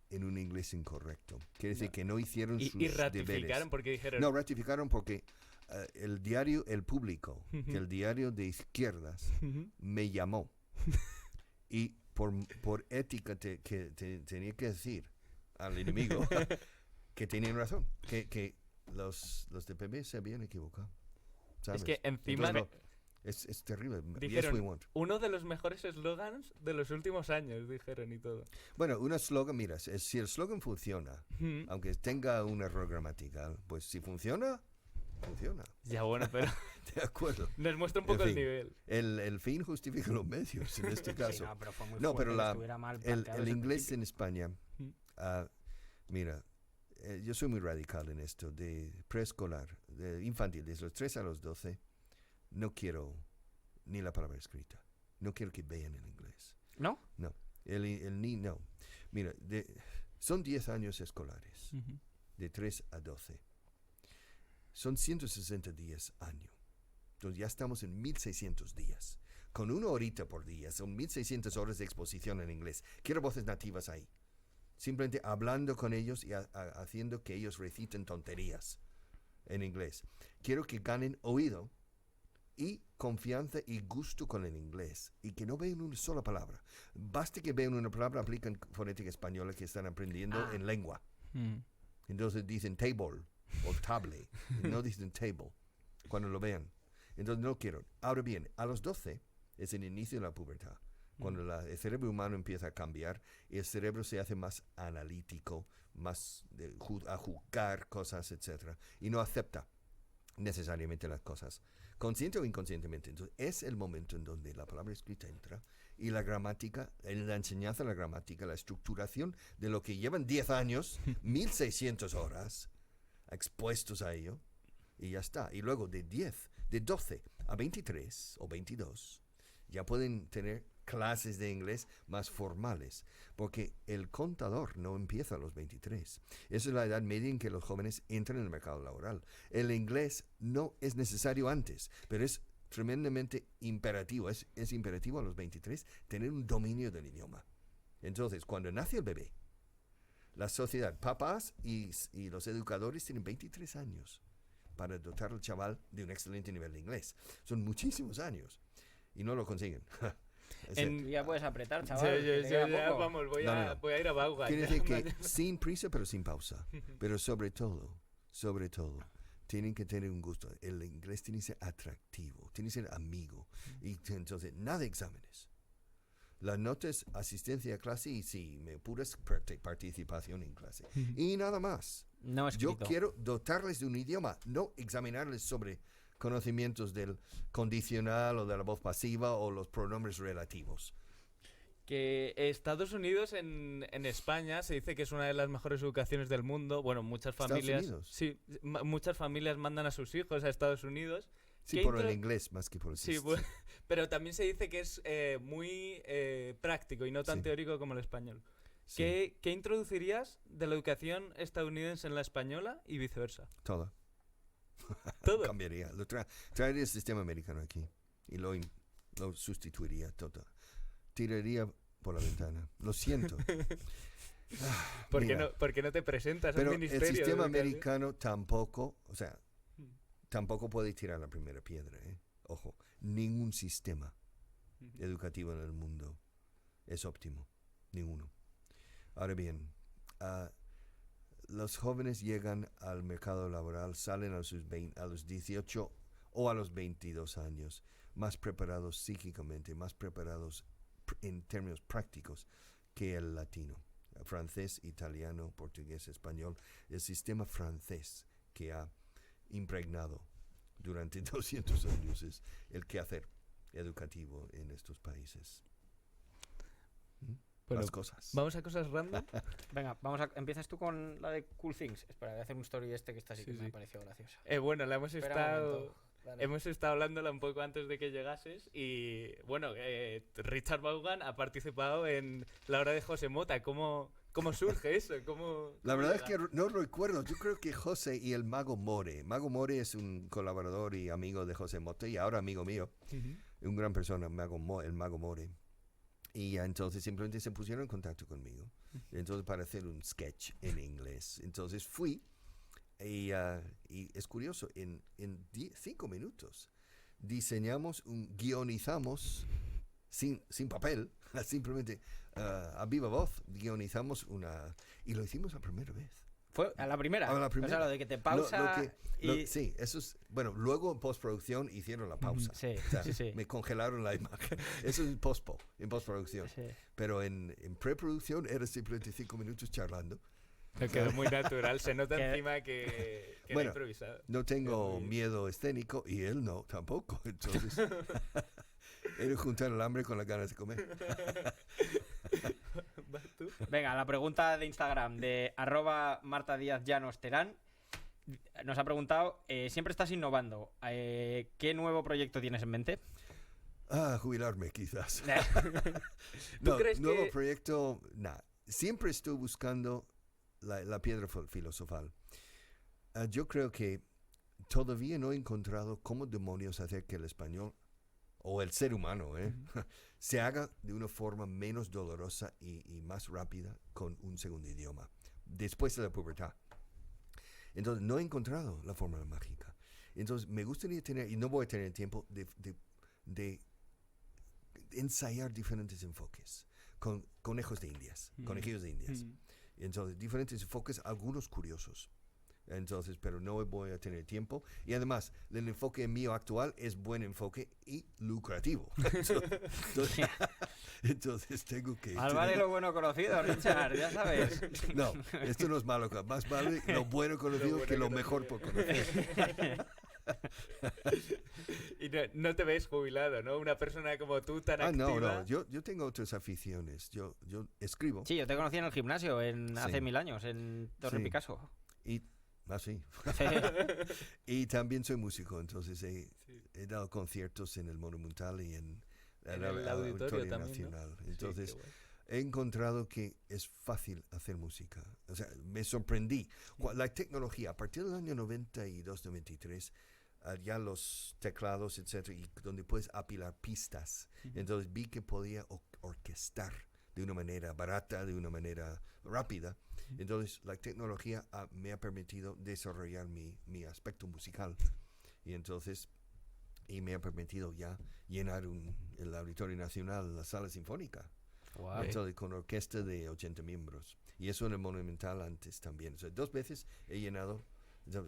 en un inglés incorrecto. Quiere decir que no hicieron sus y ratificaron deberes. porque dijeron... No, ratificaron porque el diario El Público, que el diario de izquierdas, me llamó. Y por ética tenía que decir al enemigo que tenían razón, que los de PP se habían equivocado. ¿Sabes? Es que encima... Entonces, es terrible. Dijeron, Yes, we want. uno de los mejores eslogans de los últimos años, dijeron y todo. Bueno, un eslogan, mira, si el eslogan funciona, aunque tenga un error gramatical, pues si funciona. Ya bueno, pero De acuerdo. nos muestra un poco En el fin, nivel. El fin justifica los medios en este caso. Sí, no, pero fue muy No, fuerte pero que estuviera mal planteado el desde inglés principio. en España, mira, yo soy muy radical en esto, de preescolar, de infantil, desde los 3 a los 12, no quiero ni la palabra escrita. No quiero que vean el inglés. ¿No? No. No. Mira, son 10 años escolares, de 3 a 12. Son 160 días año. Entonces ya estamos en 1600 días. Con 1 horita por día, son 1600 horas de exposición en inglés. Quiero voces nativas ahí. Simplemente hablando con ellos y haciendo que ellos reciten tonterías en inglés. Quiero que ganen oído y confianza y gusto con el inglés y que no vean una sola palabra. Basta que vean una palabra, aplican fonética española que están aprendiendo en lengua. Entonces dicen table o table, no dicen table cuando lo vean. Entonces no quiero. Ahora bien, a los 12 es el inicio de la pubertad, cuando el cerebro humano empieza a cambiar y el cerebro se hace más analítico, más a juzgar cosas, etc. Y no acepta necesariamente las cosas, consciente o inconscientemente. Entonces es el momento en donde la palabra escrita entra y la gramática, la enseñanza de la gramática, la estructuración de lo que llevan 10 años, 1600 horas expuestos a ello, y ya está. Y luego de 12 a 23 o 22, ya pueden tener clases de inglés más formales, porque el contador no empieza a los 23. Esa es la edad media en que los jóvenes entran en el mercado laboral. El inglés no es necesario antes, pero es tremendamente imperativo. Es imperativo a los 23 tener un dominio del idioma. Entonces, cuando nace el bebé, la sociedad, papás y los educadores tienen 23 años para dotar al chaval de un excelente nivel de inglés. Son muchísimos años y no lo consiguen. Ya puedes apretar, chaval. Sí, que te queda ya, poco. vamos, voy a ir a Vaughan. Quiere decir que sin prisa pero sin pausa. Pero sobre todo, tienen que tener un gusto. El inglés tiene que ser atractivo, tiene que ser amigo. Y entonces, nada de exámenes. Las notas, asistencia a clase y sí, puras participación en clase. Y nada más. No escrito. Yo quiero dotarles de un idioma, no examinarles sobre conocimientos del condicional o de la voz pasiva o los pronombres relativos. Que Estados Unidos en España se dice que es una de las mejores educaciones del mundo. Bueno, muchas familias, sí, muchas familias mandan a sus hijos a Estados Unidos. Sí, por el inglés más que por el sí, sistema. pero también se dice que es muy práctico y no tan teórico como el español. Sí. ¿Qué introducirías de la educación estadounidense en la española y viceversa? Todo. ¿Todo? Cambiaría. Traería el sistema americano aquí y lo sustituiría todo. Tiraría por la ventana. Lo siento. ¿Por qué no te presentas pero al ministerio? el sistema de educación? americano tampoco, tampoco puede tirar la primera piedra. Ojo, ningún sistema educativo en el mundo es óptimo. Ninguno. Ahora bien, los jóvenes llegan al mercado laboral, salen a los 18 o a los 22 años, más preparados psíquicamente, más preparados en términos prácticos que el latino. Francés, italiano, portugués, español. El sistema francés que ha impregnado durante 200 años es el quehacer educativo en estos países. Bueno, las cosas. Vamos a cosas random. Venga, empiezas tú con la de Cool Things. Espera, voy a hacer un story que esta sí que me ha parecido graciosa. Bueno, la hemos Espera un momento. Dale. Hemos estado hablándola un poco antes de que llegases y bueno, Richard Vaughan ha participado en La Hora de José Mota. ¿Cómo surge eso? La verdad es que no recuerdo. Yo creo que José y el Mago More. Mago More es un colaborador y amigo de José Mota y ahora amigo mío. Un gran persona, el Mago More. Y entonces simplemente se pusieron en contacto conmigo. Entonces para hacer un sketch en inglés. Entonces fui. Y es curioso, en 5 minutos guionizamos sin papel, simplemente a viva voz, guionizamos y lo hicimos la primera vez. ¿Fue a la primera? A la primera. O sea, lo de que te pausa sí, eso es... Bueno, luego en postproducción hicieron la pausa. Sí, o sea, sí. me congelaron la imagen. Eso es en postproducción. Sí. Pero en preproducción era simplemente 5 minutos charlando. Me quedó muy natural, se nota encima que era improvisado. No tengo miedo escénico y él no, tampoco. Entonces, era juntar el hambre con las ganas de comer. Venga, la pregunta de Instagram de @MartaDíazLlanosTerán nos ha preguntado, siempre estás innovando, ¿qué nuevo proyecto tienes en mente? Jubilarme quizás. ¿Tú crees nuevo proyecto, nada. Siempre estoy buscando la piedra filosofal. Yo creo que todavía no he encontrado cómo demonios hacer que el español o el ser humano se haga de una forma menos dolorosa y más rápida con un segundo idioma después de la pubertad. Entonces no he encontrado la fórmula mágica. Entonces, me gustaría tener, y no voy a tener tiempo, de ensayar diferentes enfoques con conejillos de indias. Entonces, diferentes enfoques, algunos curiosos. Entonces, pero no voy a tener tiempo. Y además, el enfoque mío actual es buen enfoque y lucrativo. Entonces tengo que... Más vale lo bueno conocido, Richard, ya sabes. No, esto no es malo. Más vale lo bueno conocido que lo mejor por conocer. Y no te ves jubilado, ¿no? Una persona como tú tan activa. No. Yo tengo otras aficiones. Yo escribo. Sí, yo te conocí en el gimnasio hace 1000 años, en Torre Sí. Picasso. Sí. Y también soy músico, entonces he dado conciertos en el Monumental y en el Auditorio también, Nacional. ¿no? Entonces Sí, qué bueno. he encontrado que es fácil hacer música. O sea, me sorprendí. La tecnología, a partir del año 92, 93, ya los teclados, etcétera, y donde puedes apilar pistas. Entonces vi que podía orquestar de una manera barata, de una manera rápida. Entonces la tecnología me ha permitido desarrollar mi aspecto musical. Y me ha permitido ya llenar el Auditorio Nacional, la Sala Sinfónica. Wow. Entonces, con orquesta de 80 miembros. Y eso en el Monumental antes también. O sea, 2 veces he llenado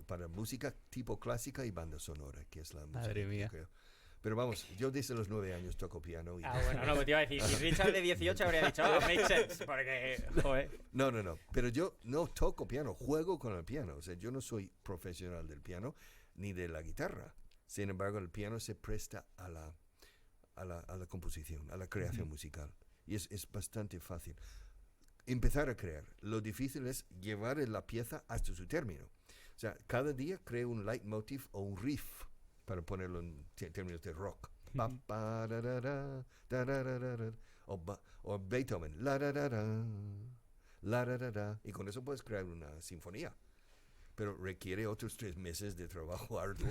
para música tipo clásica y banda sonora, que es la música. Madre mía. Creo. Pero vamos, yo desde los 9 años toco piano. Bueno, no, te iba a decir, si Richard de 18 habría dicho, makes sense, porque, joder. No. Pero yo no toco piano, juego con el piano. O sea, yo no soy profesional del piano ni de la guitarra. Sin embargo, el piano se presta a la composición, a la creación musical. Y es bastante fácil. Empezar a crear. Lo difícil es llevar la pieza hasta su término. O sea, cada día creo un leitmotiv o un riff, para ponerlo en términos de rock. O Beethoven. Y con eso puedes crear una sinfonía. Pero requiere otros 3 meses de trabajo arduo.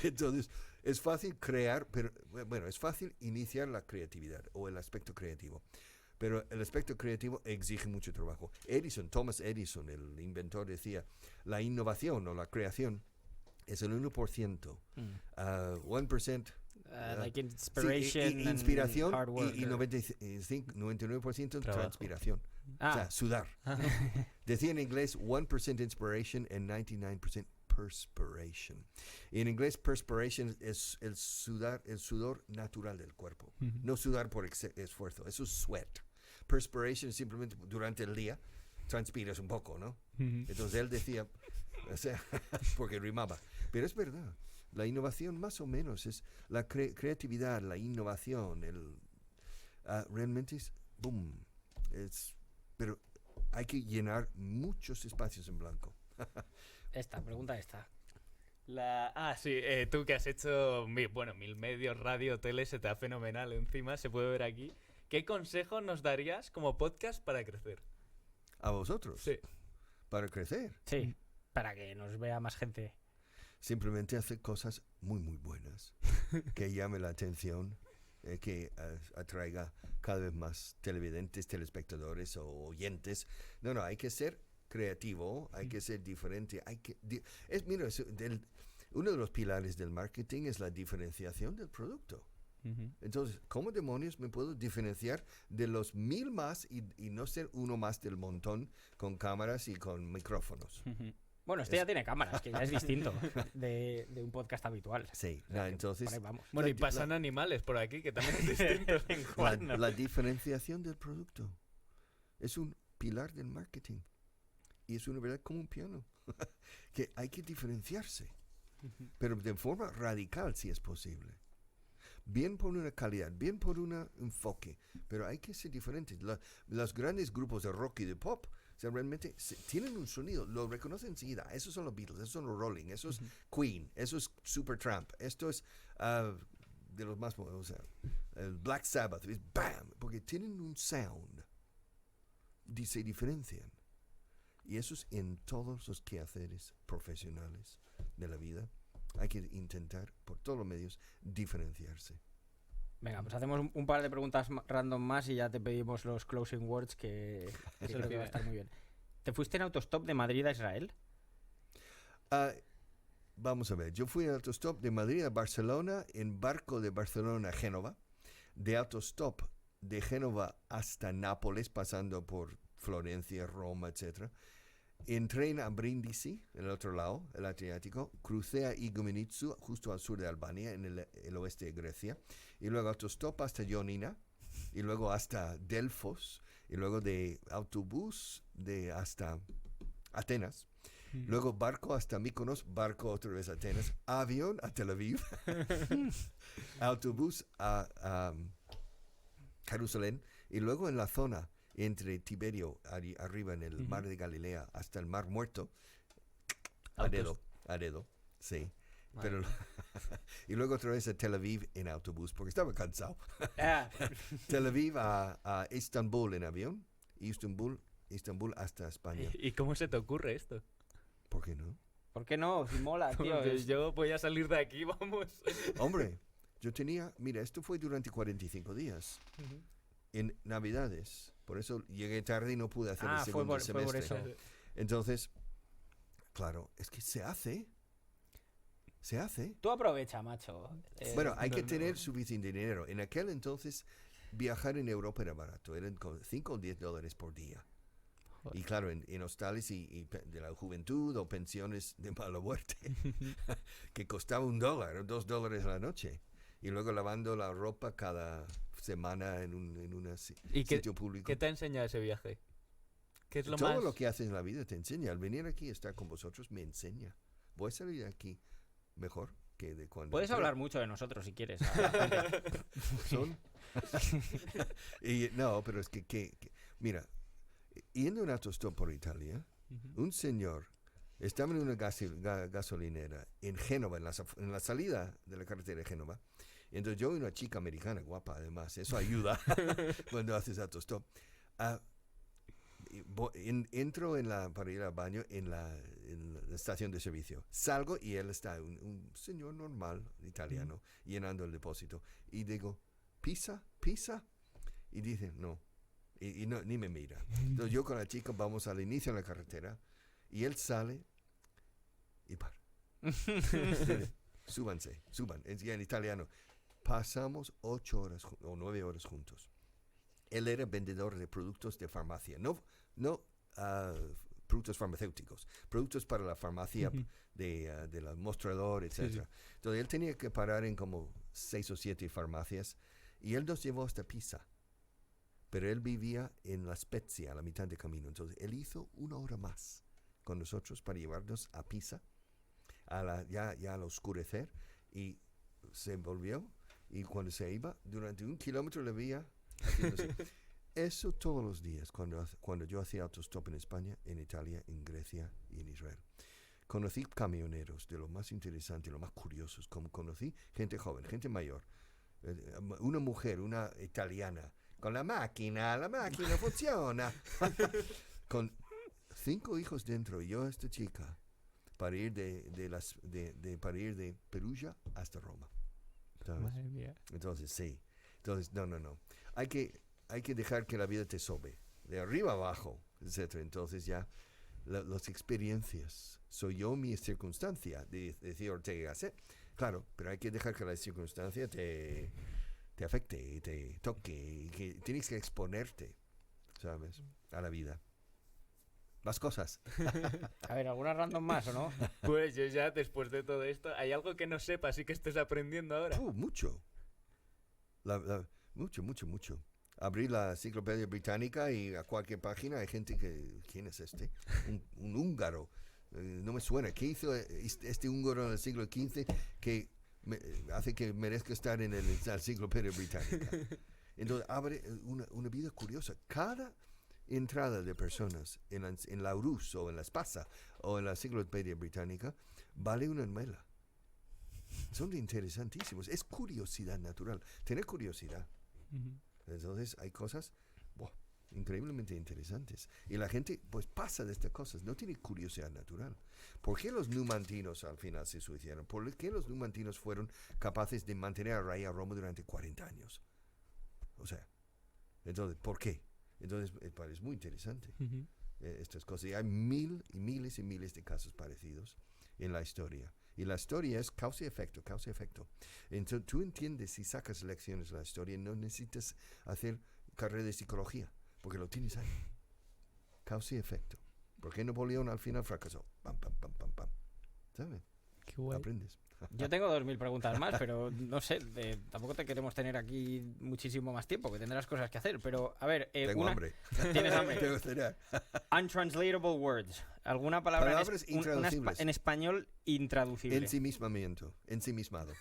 Entonces, es fácil crear, pero bueno, es fácil iniciar la creatividad o el aspecto creativo. Pero el aspecto creativo exige mucho trabajo. Thomas Edison, el inventor, decía, la innovación o la creación es el 1%, 1%. Like inspiration inspiración and hard work. y 99% Trabajo. transpiración. O sea, sudar. Decía en inglés 1% inspiration and 99% perspiration. Y en inglés perspiration es el sudor natural del cuerpo. No sudar por esfuerzo, eso es sweat. Perspiration es simplemente durante el día transpiras un poco, ¿no? Entonces él decía, o sea, porque rimaba. Pero es verdad, la innovación más o menos es la creatividad, la innovación, realmente es boom. Pero hay que llenar muchos espacios en blanco. Pregunta esta. Sí, tú que has hecho 1000 medios, radio, tele, se te da fenomenal encima, se puede ver aquí. ¿Qué consejo nos darías como podcast para crecer? ¿A vosotros? Sí. Para crecer. Sí, para que nos vea más gente. Simplemente hacer cosas muy, muy buenas, que llame la atención, que atraiga cada vez más televidentes, telespectadores o oyentes. No, hay que ser creativo, hay que ser diferente. Uno de los pilares del marketing es la diferenciación del producto. Entonces, ¿cómo demonios me puedo diferenciar de los 1000 más y no ser uno más del montón con cámaras y con micrófonos? Bueno, ya tiene cámaras, que ya es distinto de un podcast habitual. Sí, O sea, entonces... por ahí vamos. Bueno, y pasan animales por aquí, que también es distinto. La diferenciación del producto es un pilar del marketing. Y es una verdad como un piano. Que hay que diferenciarse. Pero de forma radical, si es posible. Bien por una calidad, bien por un enfoque. Pero hay que ser diferentes. Los grandes grupos de rock y de pop, o sea, realmente tienen un sonido, lo reconocen enseguida. Esos son los Beatles, esos son los Rolling, eso es Queen, eso es Supertramp, esto es de los más, o sea, el Black Sabbath, es BAM, porque tienen un sound, se diferencian. Y eso es en todos los quehaceres profesionales de la vida. Hay que intentar, por todos los medios, diferenciarse. Venga, pues hacemos un par de preguntas random más y ya te pedimos los closing words que creo que va a estar muy bien. ¿Te fuiste en autostop de Madrid a Israel? vamos a ver, yo fui en autostop de Madrid a Barcelona, en barco de Barcelona a Génova, de autostop de Génova hasta Nápoles, pasando por Florencia, Roma, etc. En tren a Brindisi, en el otro lado, el Adriático, crucé a Igoumenitsa, justo al sur de Albania, en el oeste de Grecia, y luego autostop hasta Ioannina, y luego hasta Delfos, y luego de autobús hasta Atenas, luego barco hasta Mykonos, barco otra vez a Atenas, avión a Tel Aviv, autobús a Jerusalén, y luego en la zona entre Tiberio, arriba en el mar de Galilea, hasta el mar Muerto, a dedo, sí. Pero, y luego otra vez a Tel Aviv en autobús, porque estaba cansado. Tel Aviv a Estambul en avión, Estambul hasta España. ¿Y cómo se te ocurre esto? ¿Por qué no? ¿Por qué no? Si mola, tío. Porque yo voy a salir de aquí, vamos. Hombre, mira, esto fue durante 45 días, en Navidades. Por eso llegué tarde y no pude hacer el segundo semestre. Fue por eso. Entonces, claro, es que se hace. Tú aprovecha, macho. Bueno, hay que tener suficiente dinero. En aquel entonces, viajar en Europa era barato. Eran $5 o $10 por día. Joder. Y claro, en hostales y de la juventud o pensiones de mala muerte, que costaba $1 o $2 a la noche. Y luego lavando la ropa cada semana en un sitio público. ¿Qué te ha enseñado ese viaje? ¿Qué es lo Todo más... lo que haces en la vida te enseña. Al venir aquí a estar con vosotros me enseña. Voy a salir de aquí mejor que de cuando... Puedes hablar mucho de nosotros si quieres. A la gente. Son. No, pero es que mira, yendo en autostop por Italia, un señor estaba en una gasolinera en Génova, en la salida de la carretera de Génova. Entonces yo y una chica americana guapa, además, eso ayuda cuando haces autostop. Entro para ir al baño en la estación de servicio. Salgo y él está, un señor normal, italiano, llenando el depósito. Y digo, ¿pisa? Y dice, no. Y no, ni me mira. Entonces yo con la chica vamos al inicio de la carretera y él sale y para. Suban. Es ya en italiano. Pasamos 8 horas o 9 horas juntos. Él era vendedor de productos de farmacia, no productos farmacéuticos, productos para la farmacia de la mostrador, etc. Sí. Entonces él tenía que parar en como 6 o 7 farmacias y él nos llevó hasta Pisa. Pero él vivía en La Spezia, a la mitad de camino. Entonces él hizo 1 hora más con nosotros para llevarnos a Pisa, ya al oscurecer, y se volvió. Y cuando se iba, durante 1 kilómetro le veía haciéndose. Eso todos los días, cuando yo hacía autostop en España, en Italia, en Grecia y en Israel. Conocí camioneros de lo más interesante, lo más curiosos. Como conocí gente joven, gente mayor. Una mujer, una italiana, con la máquina funciona. Con 5 hijos dentro, y yo esta chica, para ir para ir de Perugia hasta Roma. ¿Sabes? Madre mía. Entonces, sí. Entonces, no. Hay que dejar que la vida te sobe, de arriba abajo, etc. Entonces ya las experiencias, soy yo mi circunstancia, decía Ortega. Claro, pero hay que dejar que la circunstancia te afecte y te toque, y que tienes que exponerte, ¿sabes? A la vida. Más cosas. A ver, ¿alguna random más o no? Pues yo ya, después de todo esto, ¿hay algo que no sepas y que estés aprendiendo ahora? Mucho. Mucho. Abrí la enciclopedia británica y a cualquier página hay gente que... ¿Quién es este? Un húngaro. No me suena. ¿Qué hizo este húngaro en el siglo XV que hace que merezca estar en la enciclopedia británica? Entonces abre una vida curiosa. Cada entrada de personas en la Urus o en la Spasa o en la enciclopedia británica vale una mela. Son interesantísimos. Es curiosidad natural. Tener curiosidad. Entonces hay cosas increíblemente interesantes. Y la gente pues pasa de estas cosas. No tiene curiosidad natural. ¿Por qué los numantinos al final se suicidaron? ¿Por qué los numantinos fueron capaces de mantener a raya a Roma durante 40 años? O sea, entonces, ¿por qué? Entonces, es muy interesante estas cosas. Y hay miles y miles de casos parecidos en la historia. Y la historia es causa y efecto, causa y efecto. Entonces tú entiendes, si sacas lecciones de la historia, no necesitas hacer carrera de psicología, porque lo tienes ahí. Causa y efecto. ¿Por qué Napoleón al final fracasó? Pam, pam, pam, pam, pam. ¿Sabes? Qué guay. Aprendes. Yo tengo 2000 preguntas más, pero no sé, tampoco te queremos tener aquí muchísimo más tiempo, que tendrás cosas que hacer. Pero, a ver, Tengo hambre. ¿Tienes hambre? Tengo cenar. Untranslatable words. ¿Alguna palabra Palabras intraducibles. en español intraducible? Ensimismamiento, ensimismado.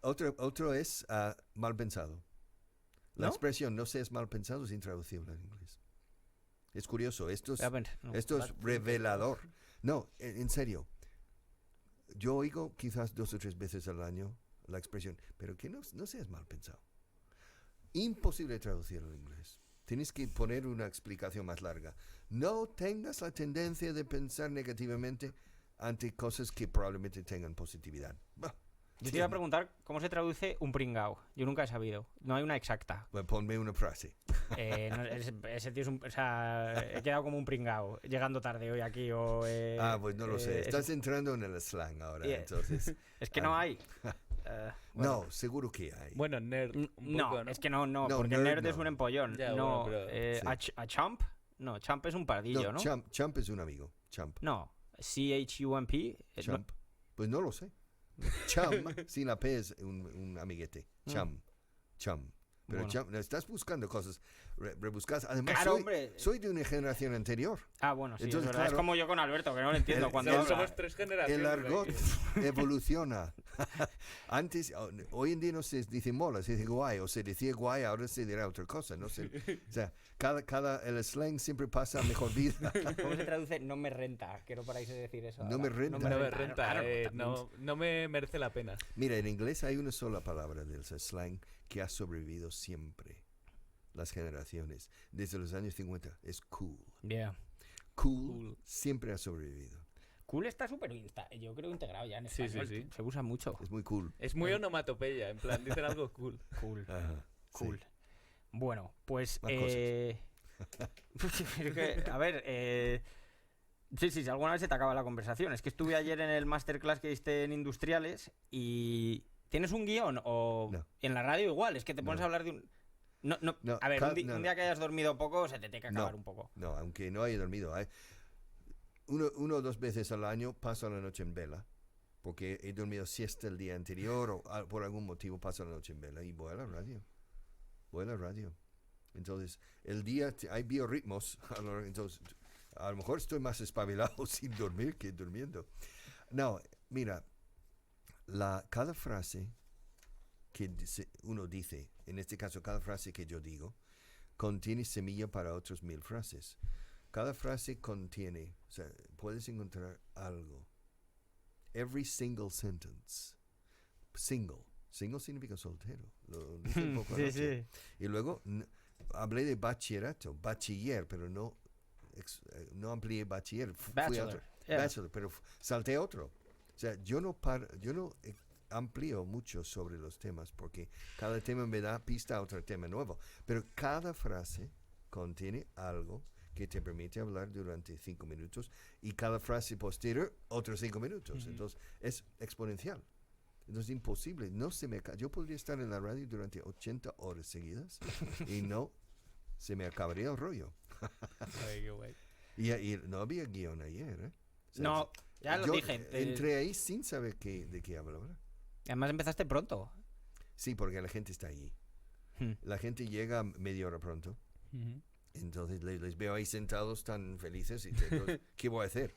Otro es mal pensado. La ¿No? expresión no seas mal pensado es intraducible en inglés. Es curioso, esto es Vale. revelador. No, en serio. Yo oigo quizás 2 o 3 veces al año la expresión, pero que no seas mal pensado. Imposible traducirlo en inglés. Tienes que poner una explicación más larga. No tengas la tendencia de pensar negativamente ante cosas que probablemente tengan positividad. Bah, Yo te iba a preguntar cómo se traduce un pringao. Yo nunca he sabido. No hay una exacta. Bueno, ponme una frase. Ese tío es un... O sea, he quedado como un pringao llegando tarde hoy aquí o... Pues no lo sé. Estás entrando en el slang ahora, entonces. Es que no hay. Bueno. No, seguro que hay. Bueno, nerd. Un No, poco, ¿no? es que no, No, porque nerd nerd no. es un empollón. Ya, no, bueno, pero- a chump? No, chump es un pardillo, ¿no? Champ es un amigo. Champ. No, C-H-U-M-P. Champ. Pues no lo sé. Chum, sin la P es un amiguete. Chum. Pero Bueno. chum, estás buscando cosas rebuscadas. Además, Claro, hombre. soy de una generación anterior. Bueno, sí, Entonces, es verdad. claro, Es como yo con Alberto, que no lo entiendo cuando No, habla. somos 3 generaciones. El argot aquí. evoluciona. Antes, hoy en día no se dice mola, se dice guay, o se decía guay, ahora se dirá otra cosa. No sé. O sea, el slang siempre pasa a mejor vida. ¿Cómo se traduce? No me renta, que no paráis de decir eso. No ahora. me renta. No me renta, claro, no me merece la pena. Mira, en inglés hay una sola palabra del slang que ha sobrevivido siempre. Las generaciones, desde los años 50, es cool. Yeah. Cool siempre ha sobrevivido. Cool está súper, yo creo, integrado ya en Sí, español. sí. Se usa mucho. Es muy cool. Es muy onomatopeya, en plan, dicen algo cool. Cool. Ajá, Cool. sí. Bueno, pues... Más es que, a ver, sí, si alguna vez se te acaba la conversación. Es que estuve ayer en el masterclass que diste en Industriales y... ¿Tienes un guión? O No. en la radio igual, es que te pones No. a hablar de un... No, No, a ver, no. un día que hayas dormido poco se te tiene que acabar un poco. No, aunque no haya dormido. Uno o 2 veces al año paso la noche en vela, porque he dormido siesta el día anterior o por algún motivo paso la noche en vela y voy a la radio. Entonces, el día hay biorritmos, entonces a lo mejor estoy más espabilado sin dormir que durmiendo. No, mira, cada frase que uno dice, en este caso cada frase que yo digo, contiene semilla para otros 1000 frases. Cada frase contiene, o sea, puedes encontrar algo. Every single sentence. Single significa soltero. Lo dije un poco anoche. Y luego hablé de bachillerato, bachiller, pero no amplié bachiller. Bachelor. Bachelor, pero salté otro. O sea, yo no amplío mucho sobre los temas porque cada tema me da pista a otro tema nuevo. Pero cada frase contiene algo que te permite hablar durante 5 minutos y cada frase posterior otros 5 minutos. Entonces es exponencial. Entonces es imposible. Yo podría estar en la radio durante 80 horas seguidas y no se me acabaría el rollo. Ay, qué guay. Y no había guión ayer, ¿eh? O sea, No, ya lo yo dije. entré ahí sin saber de qué hablaba. Además empezaste pronto. Sí, porque la gente está allí. La gente llega media hora pronto. Entonces les veo ahí sentados tan felices y digo, ¿qué voy a hacer?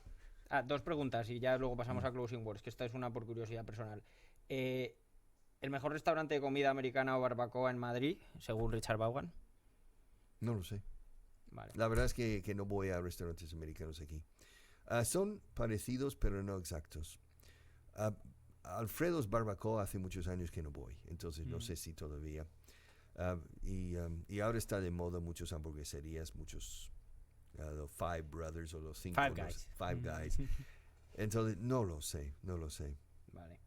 2 preguntas y ya luego pasamos a Closing Words, que esta es una por curiosidad personal. ¿El mejor restaurante de comida americana o barbacoa en Madrid, según Richard Vaughan? No lo sé. Vale. La verdad es que no voy a restaurantes americanos aquí. Son parecidos, pero no exactos. Alfredo's Barbacoa hace muchos años que no voy, entonces no sé si todavía. Y ahora está de moda muchas hamburgueserías, muchos los Five Brothers o los Five Guys. Entonces no lo sé. Vale.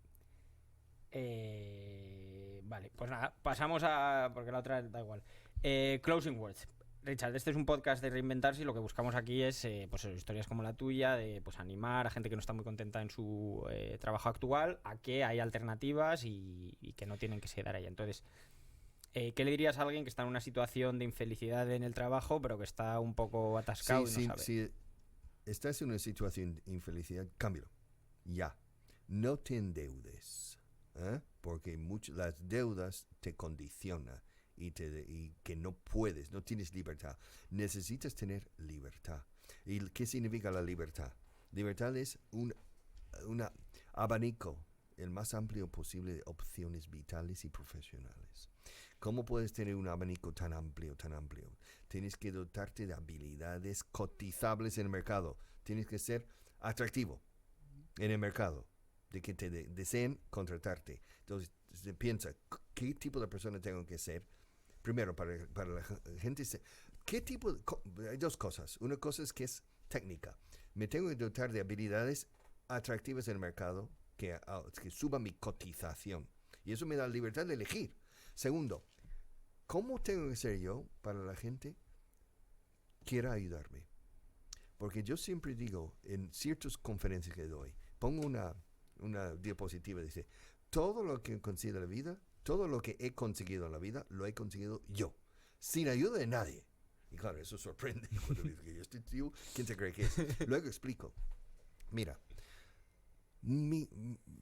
Vale, pues nada, pasamos a... porque la otra da igual. Closing Words. Richard, este es un podcast de reinventarse y lo que buscamos aquí es pues eso, historias como la tuya, de pues animar a gente que no está muy contenta en su trabajo actual, a que hay alternativas y que no tienen que quedar ahí. Entonces, ¿qué le dirías a alguien que está en una situación de infelicidad en el trabajo, pero que está un poco atascado y no sabe? Si estás en una situación de infelicidad, cámbialo. Ya. No te endeudes. Porque las deudas te condicionan y que no tienes libertad. Necesitas tener libertad. ¿Y qué significa la libertad? Libertad es un abanico, el más amplio posible de opciones vitales y profesionales. ¿Cómo puedes tener un abanico tan amplio, tan amplio? Tienes que dotarte de habilidades cotizables en el mercado. Tienes que ser atractivo en el mercado, de que te deseen contratarte. Entonces, piensa, ¿qué tipo de persona tengo que ser? Primero, para la gente, ¿qué tipo hay dos cosas. Una cosa es que es técnica. Me tengo que dotar de habilidades atractivas en el mercado que suba mi cotización. Y eso me da la libertad de elegir. Segundo, ¿cómo tengo que ser yo para la gente quiera ayudarme? Porque yo siempre digo, en ciertas conferencias que doy, pongo una diapositiva y dice, todo lo que consigo en la vida, todo lo que he conseguido en la vida, lo he conseguido yo, sin ayuda de nadie. Y claro, eso sorprende. Cuando digo que yo estoy tío, ¿quién se cree que es? Luego explico. Mira,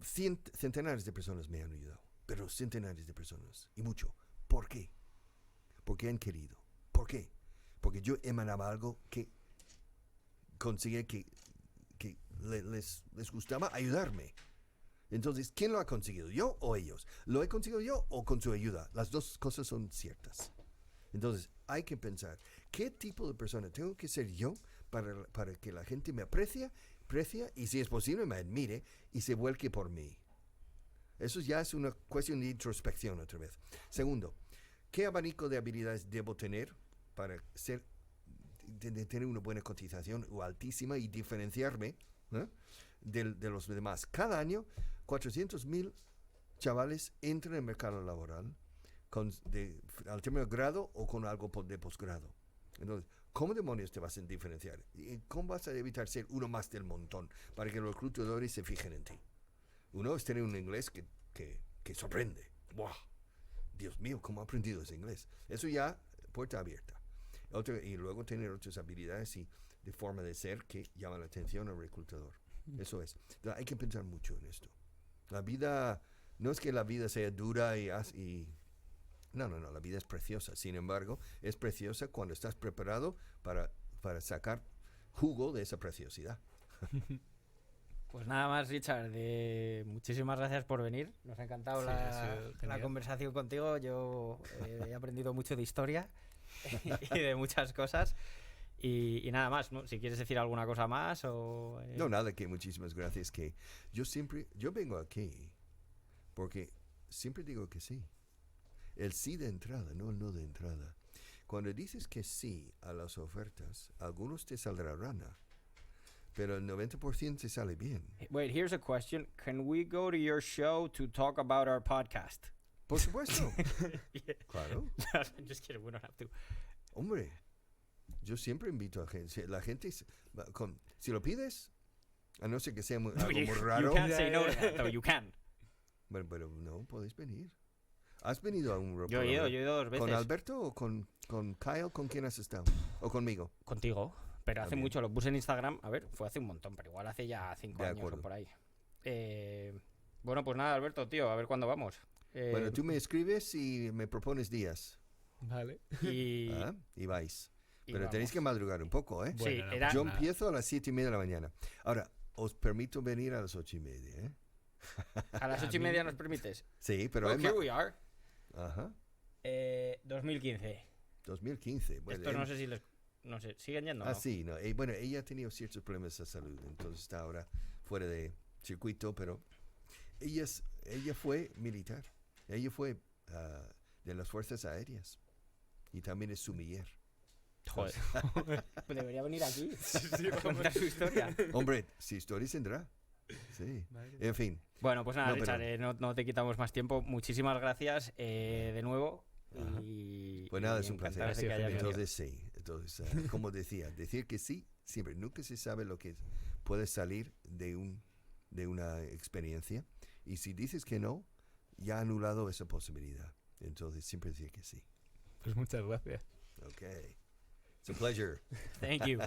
centenares de personas me han ayudado, pero centenares de personas, y mucho. ¿Por qué? Porque han querido. ¿Por qué? Porque yo emanaba algo que conseguía que les gustaba ayudarme. Entonces, ¿quién lo ha conseguido? ¿Yo o ellos? ¿Lo he conseguido yo o con su ayuda? Las dos cosas son ciertas. Entonces, hay que pensar, ¿qué tipo de persona tengo que ser yo para que la gente me aprecia y, si es posible, me admire y se vuelque por mí? Eso ya es una cuestión de introspección otra vez. Segundo, ¿qué abanico de habilidades debo tener para tener una buena cotización o altísima y diferenciarme de los demás? Cada año, 400,000 chavales entran en el mercado laboral al término de grado o con algo de posgrado. Entonces, ¿cómo demonios te vas a diferenciar? ¿Y cómo vas a evitar ser uno más del montón para que los reclutadores se fijen en ti? Uno es tener un inglés que sorprende. ¡Wow! Dios mío, ¿cómo ha aprendido ese inglés? Eso ya, puerta abierta. Y luego tener otras habilidades y de forma de ser que llaman la atención al reclutador. Eso es. Entonces, hay que pensar mucho en esto. La vida, no es que la vida sea dura no, la vida es preciosa. Sin embargo, es preciosa cuando estás preparado para sacar jugo de esa preciosidad. Pues nada más, Richard, muchísimas gracias por venir. Nos ha encantado la conversación contigo. Yo he aprendido mucho de historia y de muchas cosas. Y nada más, ¿no? Si quieres decir alguna cosa más o... No, nada, que muchísimas gracias. Que yo vengo aquí porque siempre digo que sí. El sí de entrada, no el no de entrada. Cuando dices que sí a las ofertas, algunos te saldrá rana, pero el 90% te sale bien. Wait, here's a question. Can we go to your show to talk about our podcast? Por supuesto. Yeah. Claro. I'm just kidding, we don't have to. Hombre, yo siempre invito a gente. La gente, si lo pides, a no ser que sea algo muy raro. You can't say no to that, though. You can. Bueno, pero no, podéis venir. ¿Has venido a un Yo he ido 2 veces. ¿Con Alberto o con Kyle? ¿Con quién has estado? ¿O conmigo? Contigo. Pero hace También. mucho, lo puse en Instagram. A ver, fue hace un montón, pero igual hace ya 5 De años acuerdo. o por ahí. Bueno, pues nada, Alberto, tío, a ver cuándo vamos. Bueno, tú me escribes y me propones días. Vale. Y Y vais. y Pero tenéis vamos. que madrugar un poco, ¿eh? Sí, Bueno, no era... pasa Yo nada. empiezo a las 7:30 de la mañana. Ahora, os permito venir a las 8:30, ¿eh? A las 8:30 nos permites. Sí, pero Well, here we are. Ajá. 2015. 2015. Bueno, Esto no sé si les... No sé, ¿siguen yendo o no? sí, no. Bueno, ella ha tenido ciertos problemas de salud, entonces está ahora fuera de circuito, pero ella fue militar. Ella fue de las Fuerzas Aéreas y también es sumiller. Joder. Debería venir aquí. Sí, a contar su historia. Hombre, si historia tendrá. Sí. En fin. Bueno, pues nada, No, pero- Richard, no te quitamos más tiempo. Muchísimas gracias de nuevo. Ajá. Y, Pues nada, y es un placer. encantados de que hayas venido. Entonces sí, Entonces, como decía, decir que sí, siempre, nunca se sabe lo que puede salir de una experiencia. Y si dices que no, ya ha anulado esa posibilidad. Entonces, siempre decir que sí. Pues muchas gracias. Okay. It's a pleasure. Thank you.